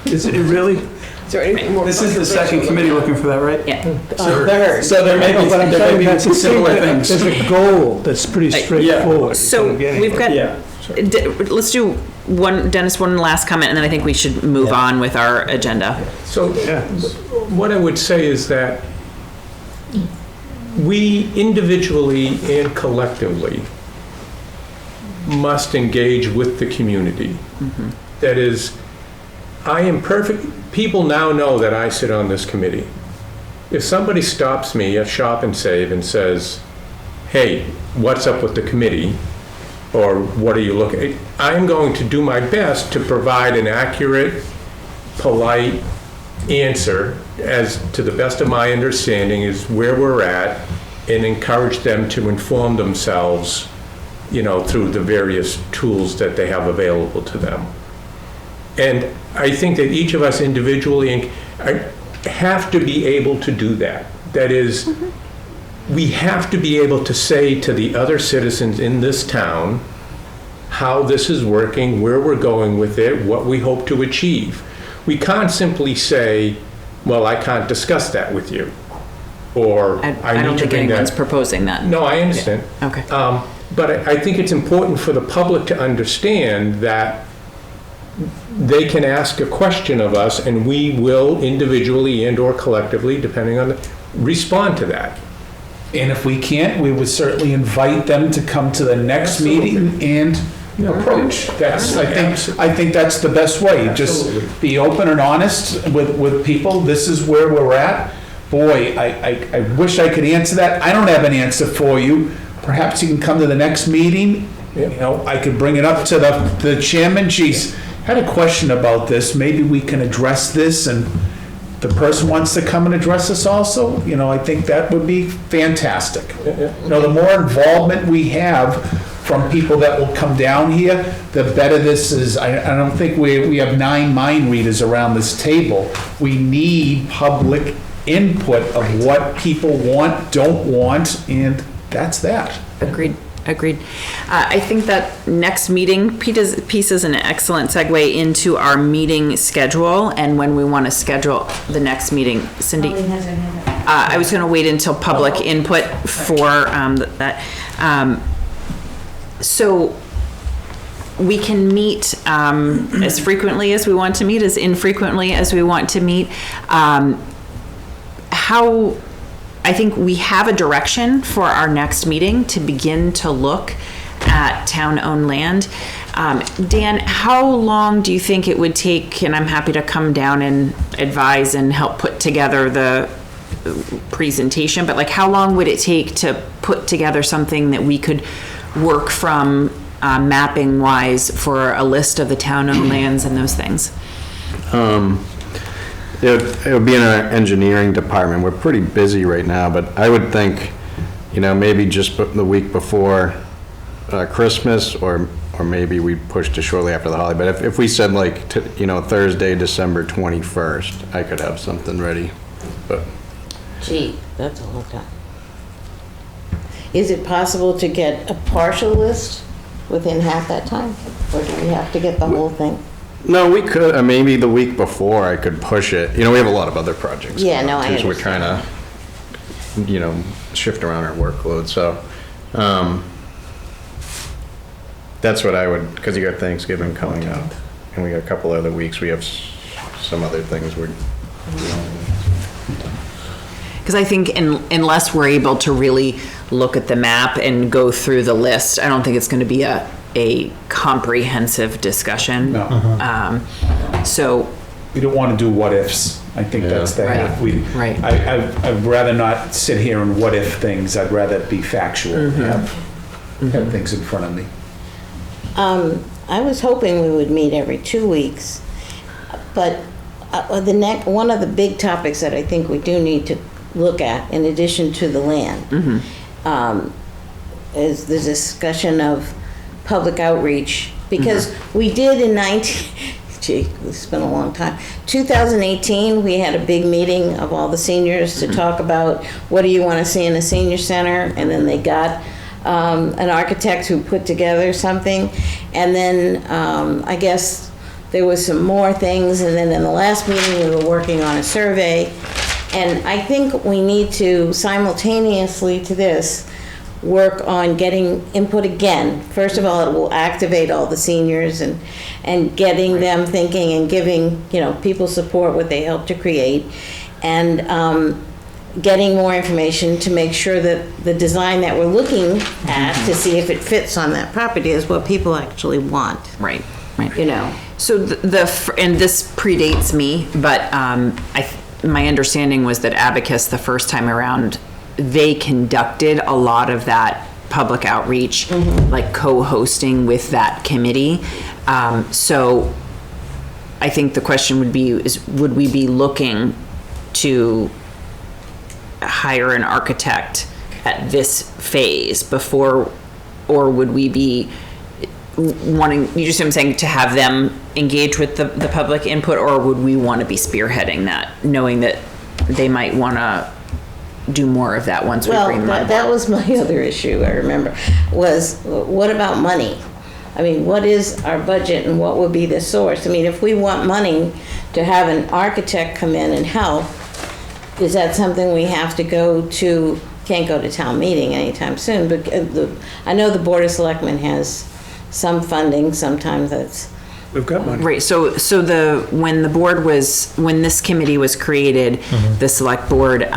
Speaker 5: Is it really?
Speaker 10: Is there anything more?
Speaker 4: This is the second committee looking for that, right?
Speaker 2: yeah.
Speaker 4: So there may be,
Speaker 5: But I'm
Speaker 4: there
Speaker 5: saying
Speaker 4: may be
Speaker 5: that's a
Speaker 4: similar things.
Speaker 5: There's a goal that's pretty straightforward. is
Speaker 2: So
Speaker 5: what I'm getting
Speaker 2: we've
Speaker 5: at.
Speaker 2: got,
Speaker 4: Yeah.
Speaker 2: let's do one, Dennis, one last comment, and then I think we should move on with our agenda.
Speaker 3: So
Speaker 5: Yeah.
Speaker 3: what I would say is that we individually and collectively must engage with the community. That is, I am perfect, people now know that I sit on this committee. If somebody stops me at Shop and Save and says, hey, what's up with the committee? Or what are you looking at? I am going to do my best to provide an accurate, polite answer as to the best of my understanding is where we're at, and encourage them to inform themselves, through the various tools that they have available to them. And I think that each of us individually have to be able to do that. That is, we have to be able to say to the other citizens in this town how this is working, where we're going with it, what we hope to achieve. We can't simply say, well, I can't discuss that with you, or
Speaker 2: I
Speaker 3: I
Speaker 2: don't
Speaker 3: need to
Speaker 2: think
Speaker 3: bring
Speaker 2: anyone's
Speaker 3: that.
Speaker 2: proposing that.
Speaker 3: No, I understand.
Speaker 2: Okay.
Speaker 3: But I think it's important for the public to understand that they can ask a question of us, and we will individually and/or collectively, depending on respond to that.
Speaker 9: And if we can't, we would certainly invite them to come to the next meeting and approach. I think that's the best way. Just be open and honest with people. This is where we're at. Boy, I wish I could answer that. I don't have an answer for you. Perhaps you can come to the next meeting. I could bring it up to the chairman. Geez, had a question about this. Maybe we can address this, and the person wants to come and address us also. I think that would be fantastic. The more involvement we have from people that will come down here, the better this is. I don't think we have 9 mind readers around this table. We need public input of what people want, don't want, and that's that.
Speaker 2: Agreed. I think that next meeting piece is an excellent segue into our meeting schedule and when we want to schedule the next meeting. Cindy?
Speaker 11: Colleen has her hand up.
Speaker 2: I was going to wait until public input for that. So we can meet as frequently as we want to meet, as infrequently as we want to meet. I think we have a direction for our next meeting to begin to look at town-owned land. Dan, how long do you think it would take, and I'm happy to come down and advise and help put together the presentation, but how long would it take to put together something that we could work from mapping wise for a list of the town-owned lands and those things?
Speaker 13: It would be in our engineering department. We're pretty busy right now, but I would think, maybe just the week before Christmas, or maybe we push to shortly after the holiday. But if we said Thursday, December 21st, I could have something ready. But
Speaker 8: Gee, that's a long time. Is it possible to get a partial list within half that time? Or do we have to get the whole thing?
Speaker 13: no, we could. Maybe the week before I could push it. We have a lot of other projects.
Speaker 8: Yeah, no, I
Speaker 13: We're
Speaker 8: understand.
Speaker 13: trying to, shift around our workload. So. That's what I would, because you got Thanksgiving coming up, and we got a couple other weeks, we have some other things we're doing.
Speaker 2: Because I think unless we're able to really look at the map and go through the list, I don't think it's going to be a comprehensive discussion.
Speaker 9: No.
Speaker 2: So.
Speaker 9: We don't want to do what-ifs. I think that's the half.
Speaker 2: Right.
Speaker 9: I'd rather not sit here and what-if things. I'd rather be factual, have things in front of me.
Speaker 8: I was hoping we would meet every 2 weeks, but one of the big topics that I think we do need to look at, in addition to the land, is the discussion of public outreach, because we did in gee, it's been a long time. 2018, we had a big meeting of all the seniors to talk about what do you want to see in a senior center, and then they got an architect who put together something, and then I guess there was some more things, and then in the last meeting we were working on a survey, and I think we need to simultaneously to this work on getting input again. First of all, it will activate all the seniors and getting them thinking and giving, people support what they helped to create, and getting more information to make sure that the design that we're looking at to see if it fits on that property is what people actually want.
Speaker 2: Right.
Speaker 8: So
Speaker 2: And this predates me, but my understanding was that Abacus, the first time around, they conducted a lot of that public outreach, like co-hosting with that committee. So I think the question would be, would we be looking to hire an architect at this phase before, or would we be wanting, you just, I'm saying, to have them engage with the public input, or would we want to be spearheading that, knowing that they might want to do more of that once we bring them on board?
Speaker 8: That was my other issue, I remember, was what about money? I mean, what is our budget and what would be the source? I mean, if we want money to have an architect come in and help, is that something we have to can't go to town meeting anytime soon, but I know the Board of Selectmen has some funding, sometimes that's.
Speaker 5: We've got money.
Speaker 2: Right, so when this committee was created, the select board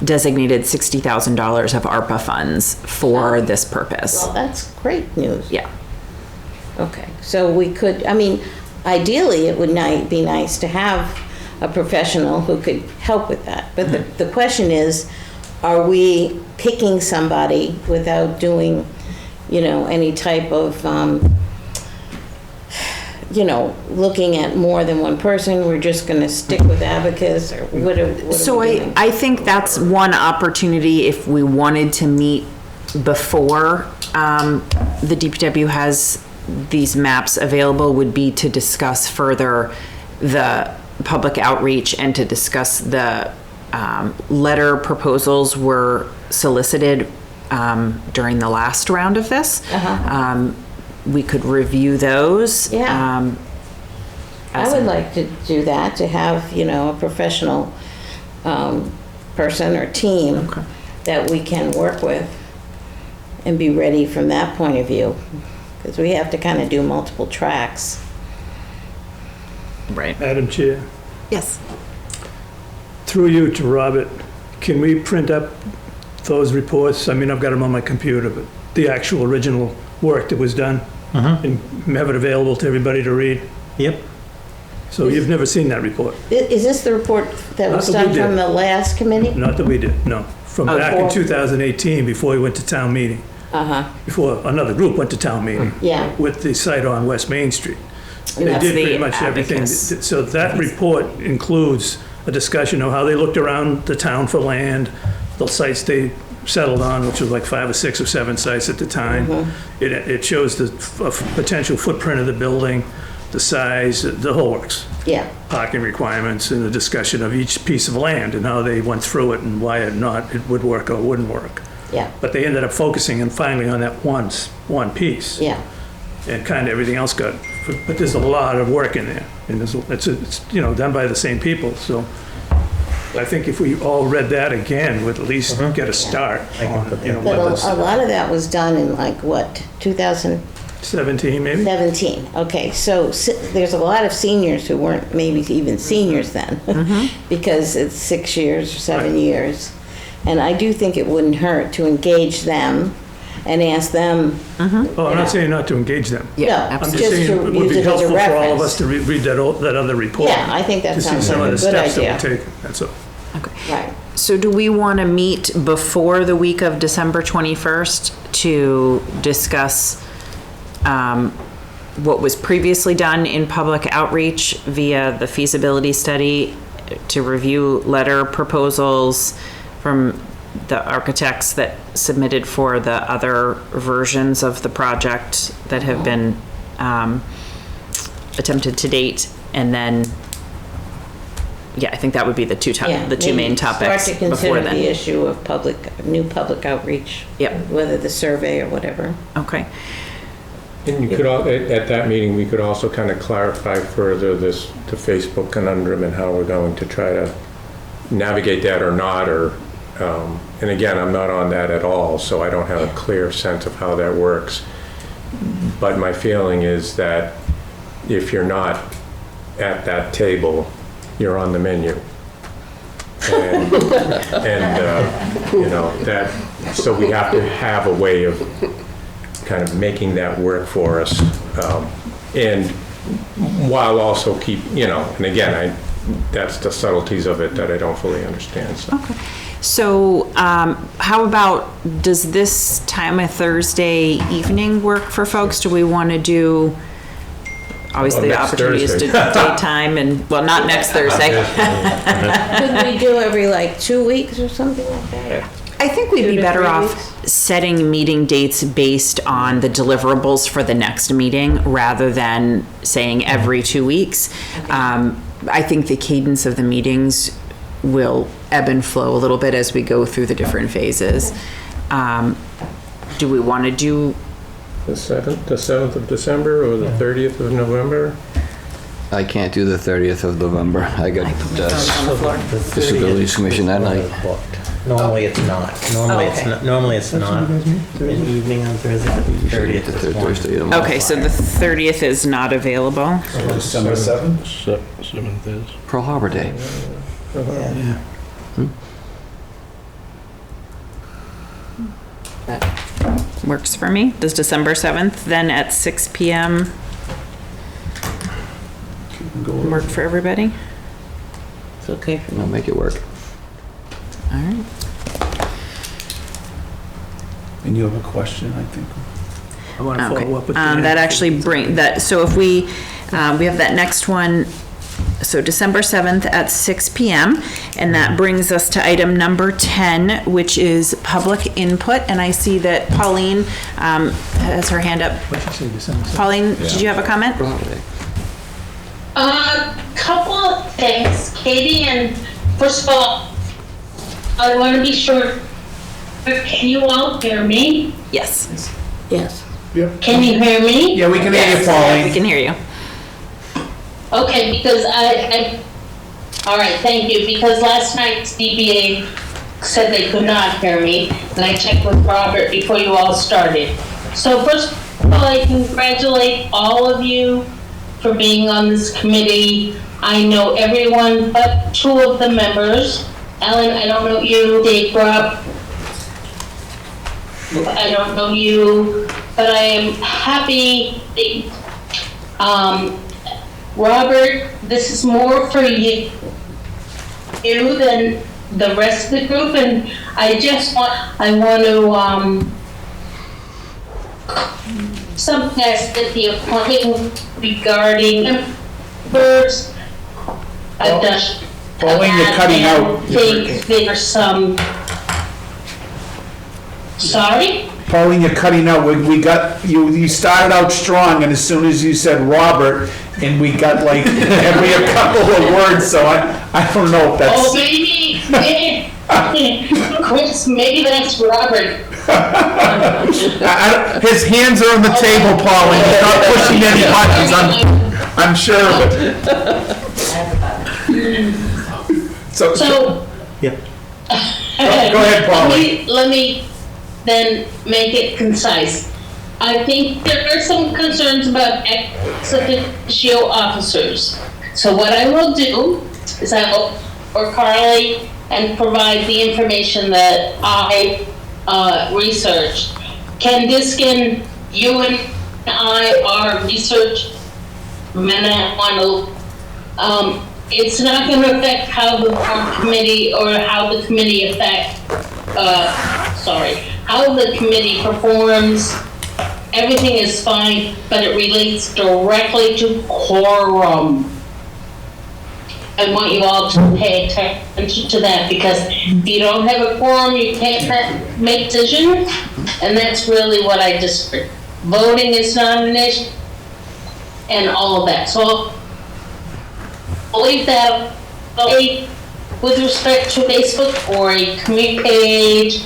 Speaker 2: designated $60,000 of ARPA funds for this purpose.
Speaker 8: Well, that's great news.
Speaker 2: Yeah.
Speaker 8: Okay, so we could, ideally, it would be nice to have a professional who could help with that. But the question is, are we picking somebody without doing, any type of, looking at more than one person? We're just going to stick with Abacus, or what are we doing?
Speaker 2: I think that's one opportunity if we wanted to meet before the DPW has these maps available, would be to discuss further the public outreach and to discuss the letter proposals were solicited during the last round of this. We could review those.
Speaker 8: Yeah. I would like to do that, to have, a professional person or team that we can work with and be ready from that point of view. Because we have to kind of do multiple tracks.
Speaker 2: Right.
Speaker 5: Madam Chair,
Speaker 2: Yes.
Speaker 5: through you to Robert, can we print up those reports? I've got them on my computer, but the actual original work that was done, and have it available to everybody to read?
Speaker 1: Yep.
Speaker 5: So you've never seen that report?
Speaker 8: Is this the report that was
Speaker 5: Not that
Speaker 8: done
Speaker 5: we
Speaker 8: from
Speaker 5: did.
Speaker 8: the last committee?
Speaker 5: Not that we did, no. From back in 2018, before we went to town meeting. Before another group went to town meeting.
Speaker 8: Yeah.
Speaker 5: With the site on West Main Street.
Speaker 2: And
Speaker 5: They
Speaker 2: that's
Speaker 5: did
Speaker 2: the
Speaker 5: pretty much everything.
Speaker 2: Abacus.
Speaker 5: So that report includes a discussion of how they looked around the town for land, the sites they settled on, which was like 5 or 6 or 7 sites at the time. It shows the potential footprint of the building, the size, the whole works.
Speaker 8: Yeah.
Speaker 5: Parking requirements, and the discussion of each piece of land and how they went through it and why it would work or wouldn't work.
Speaker 8: Yeah.
Speaker 5: But they ended up focusing and finally on that one piece.
Speaker 8: Yeah.
Speaker 5: And kind of everything else got, but there's a lot of work in there. And it's done by the same people, so I think if we all read that again, we'd at least get a start on,
Speaker 8: But
Speaker 5: what
Speaker 8: a lot of that was done in 2017
Speaker 5: maybe?
Speaker 8: Okay, so there's a lot of seniors who weren't maybe even seniors then, because it's 6 years or 7 years. And I do think it wouldn't hurt to engage them and ask them.
Speaker 5: Oh, I'm not saying not to engage them.
Speaker 2: Yeah,
Speaker 5: I'm
Speaker 2: absolutely.
Speaker 5: just saying it would
Speaker 8: use
Speaker 5: be
Speaker 8: it as a
Speaker 5: helpful for all of
Speaker 8: reference.
Speaker 5: us to read that other report.
Speaker 8: Yeah, I think that sounds like a
Speaker 5: To see some
Speaker 8: good
Speaker 5: of the
Speaker 8: idea.
Speaker 5: steps that were taken, that's all.
Speaker 8: Right.
Speaker 2: So do we want to meet before the week of December 21st to discuss what was previously done in public outreach via the feasibility study, to review letter proposals from the architects that submitted for the other versions of the project that have been attempted to date, and then, yeah, I think that would be the two main topics
Speaker 8: Start to
Speaker 2: before
Speaker 8: consider
Speaker 2: then.
Speaker 8: the issue of new public outreach.
Speaker 2: Yep.
Speaker 8: Whether the survey or whatever.
Speaker 2: Okay.
Speaker 3: And you could, at that meeting, we could also kind of clarify further the Facebook conundrum and how we're going to try to navigate that or not, or, and again, I'm not on that at all, so I don't have a clear sense of how that works. But my feeling is that if you're not at that table, you're on the menu. And you know, so we have to have a way of kind of making that work for us. And while also and again, that's the subtleties of it that I don't fully understand, so.
Speaker 2: Okay. So, how about, does this time of Thursday evening work for folks? Do we want to do, obviously, the
Speaker 3: next
Speaker 2: opportunity is to
Speaker 3: Thursday.
Speaker 2: daytime and, well, not next Thursday.
Speaker 8: Could we do every 2 weeks or something like that?
Speaker 2: I think we'd
Speaker 8: 2
Speaker 2: be
Speaker 8: to
Speaker 2: better
Speaker 8: 3
Speaker 2: off
Speaker 8: weeks?
Speaker 2: setting meeting dates based on the deliverables for the next meeting rather than saying every 2 weeks. I think the cadence of the meetings will ebb and flow a little bit as we go through the different phases. Do we want to do?
Speaker 3: The 7th of December or the 30th of November?
Speaker 6: I can't do the 30th of November. I got Disabilities Commission that night.
Speaker 1: Normally it's not. Normally it's not. An evening on Thursday, but 30th is one.
Speaker 6: Thursday. of the month.
Speaker 2: Okay, so the 30th is not available.
Speaker 9: December 7th?
Speaker 13: 7th is.
Speaker 6: Pearl Harbor Day.
Speaker 1: Yeah.
Speaker 2: Works for me. Does December 7th then at 6 p.m. work for everybody?
Speaker 8: It's okay for me.
Speaker 6: I'll make it work.
Speaker 2: All right.
Speaker 9: And you have a question, I think.
Speaker 5: I want to follow up with
Speaker 2: That actually so if we have that next one, so December 7th at 6 p.m. And that brings us to item number 10, which is public input. And I see that Pauline has her hand up.
Speaker 5: What'd you say, December 7th?
Speaker 2: Pauline, did you have a comment?
Speaker 6: Pearl Harbor Day.
Speaker 14: Couple of things, Katie, and first of all, I want to be sure, can you all hear me?
Speaker 2: Yes.
Speaker 8: Yes.
Speaker 14: Can you hear me?
Speaker 9: Yeah, we can hear you,
Speaker 2: We
Speaker 9: Pauline.
Speaker 2: can hear you.
Speaker 14: Okay, because all right, thank you, because last night DBA said they could not hear me, and I checked with Robert before you all started. So first of all, I congratulate all of you for being on this committee. I know everyone but 2 of the members. Ellen, I don't know you. Dave Grubb, I don't know you, but I am happy. Robert, this is more for you than the rest of the group, and I want to suggest that the appointment regarding members, I've done.
Speaker 9: Pauline, you're cutting out.
Speaker 14: I think there's some, sorry?
Speaker 9: Pauline, you're cutting out. We got, you started out strong, and as soon as you said Robert, and we got every couple of words, so I don't know if that's.
Speaker 14: Oh, Chris, maybe that's Robert.
Speaker 9: His hands are on the table, Pauline. He's not pushing any buttons, I'm sure of it. So,
Speaker 1: Yep.
Speaker 9: go ahead, Pauline.
Speaker 14: Let me then make it concise. I think there are some concerns about ex officio officers. So what I will do is I will work Carly and provide the information that I researched. Ken Diskin, you and I are research men. It's not going to affect how the board committee or how the committee how the committee performs everything is fine, but it relates directly to quorum. I want you all to pay attention to that, because if you don't have a quorum, you can't make decisions, and that's really what I disagree. Voting is not an issue, and all of that. So I'll leave that with respect to Facebook or a community page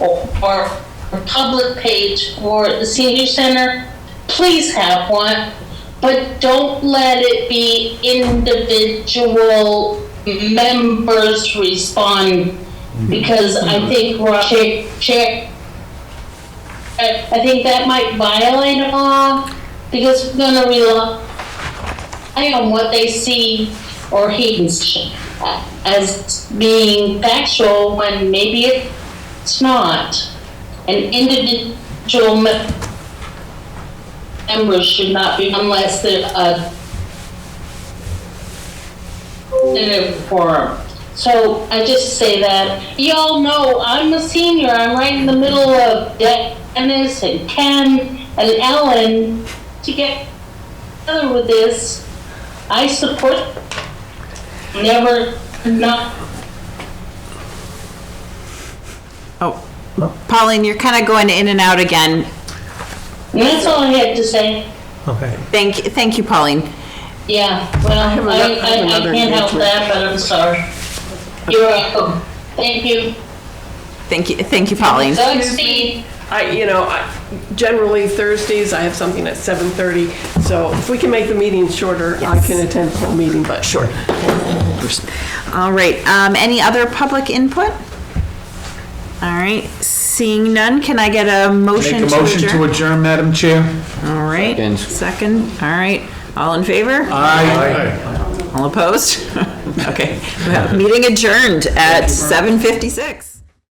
Speaker 14: or a public page for the senior center. Please have one. But don't let it be individual members respond, because I think I think that might violate a law, because we're gonna rely on what they see or hear as being factual when maybe it's not. An individual members should not be, unless they're in a forum. So I just say that. Y'all know I'm a senior. I'm right in the middle of Dennis and Ken and Ellen to get together with this. I support, never not.
Speaker 2: Oh, Pauline, you're kind of going in and out again.
Speaker 14: And that's all I had to say.
Speaker 1: Okay.
Speaker 2: Thank you, Pauline.
Speaker 14: Yeah, well, I can't help that, but I'm sorry. You're welcome. Thank you.
Speaker 2: Thank you, Pauline.
Speaker 14: Godspeed.
Speaker 10: Generally Thursdays, I have something at 7:30, so if we can make the meeting shorter, I
Speaker 2: Yes.
Speaker 10: can attend the whole meeting, but. Sure.
Speaker 2: All right, any other public input? All right, seeing none, can I get a motion to
Speaker 9: Make a
Speaker 2: adjourn?
Speaker 9: motion to adjourn, Madam Chair.
Speaker 2: All right, second, all right, all in favor?
Speaker 9: Aye.
Speaker 2: All opposed? Okay, meeting adjourned at 7:56.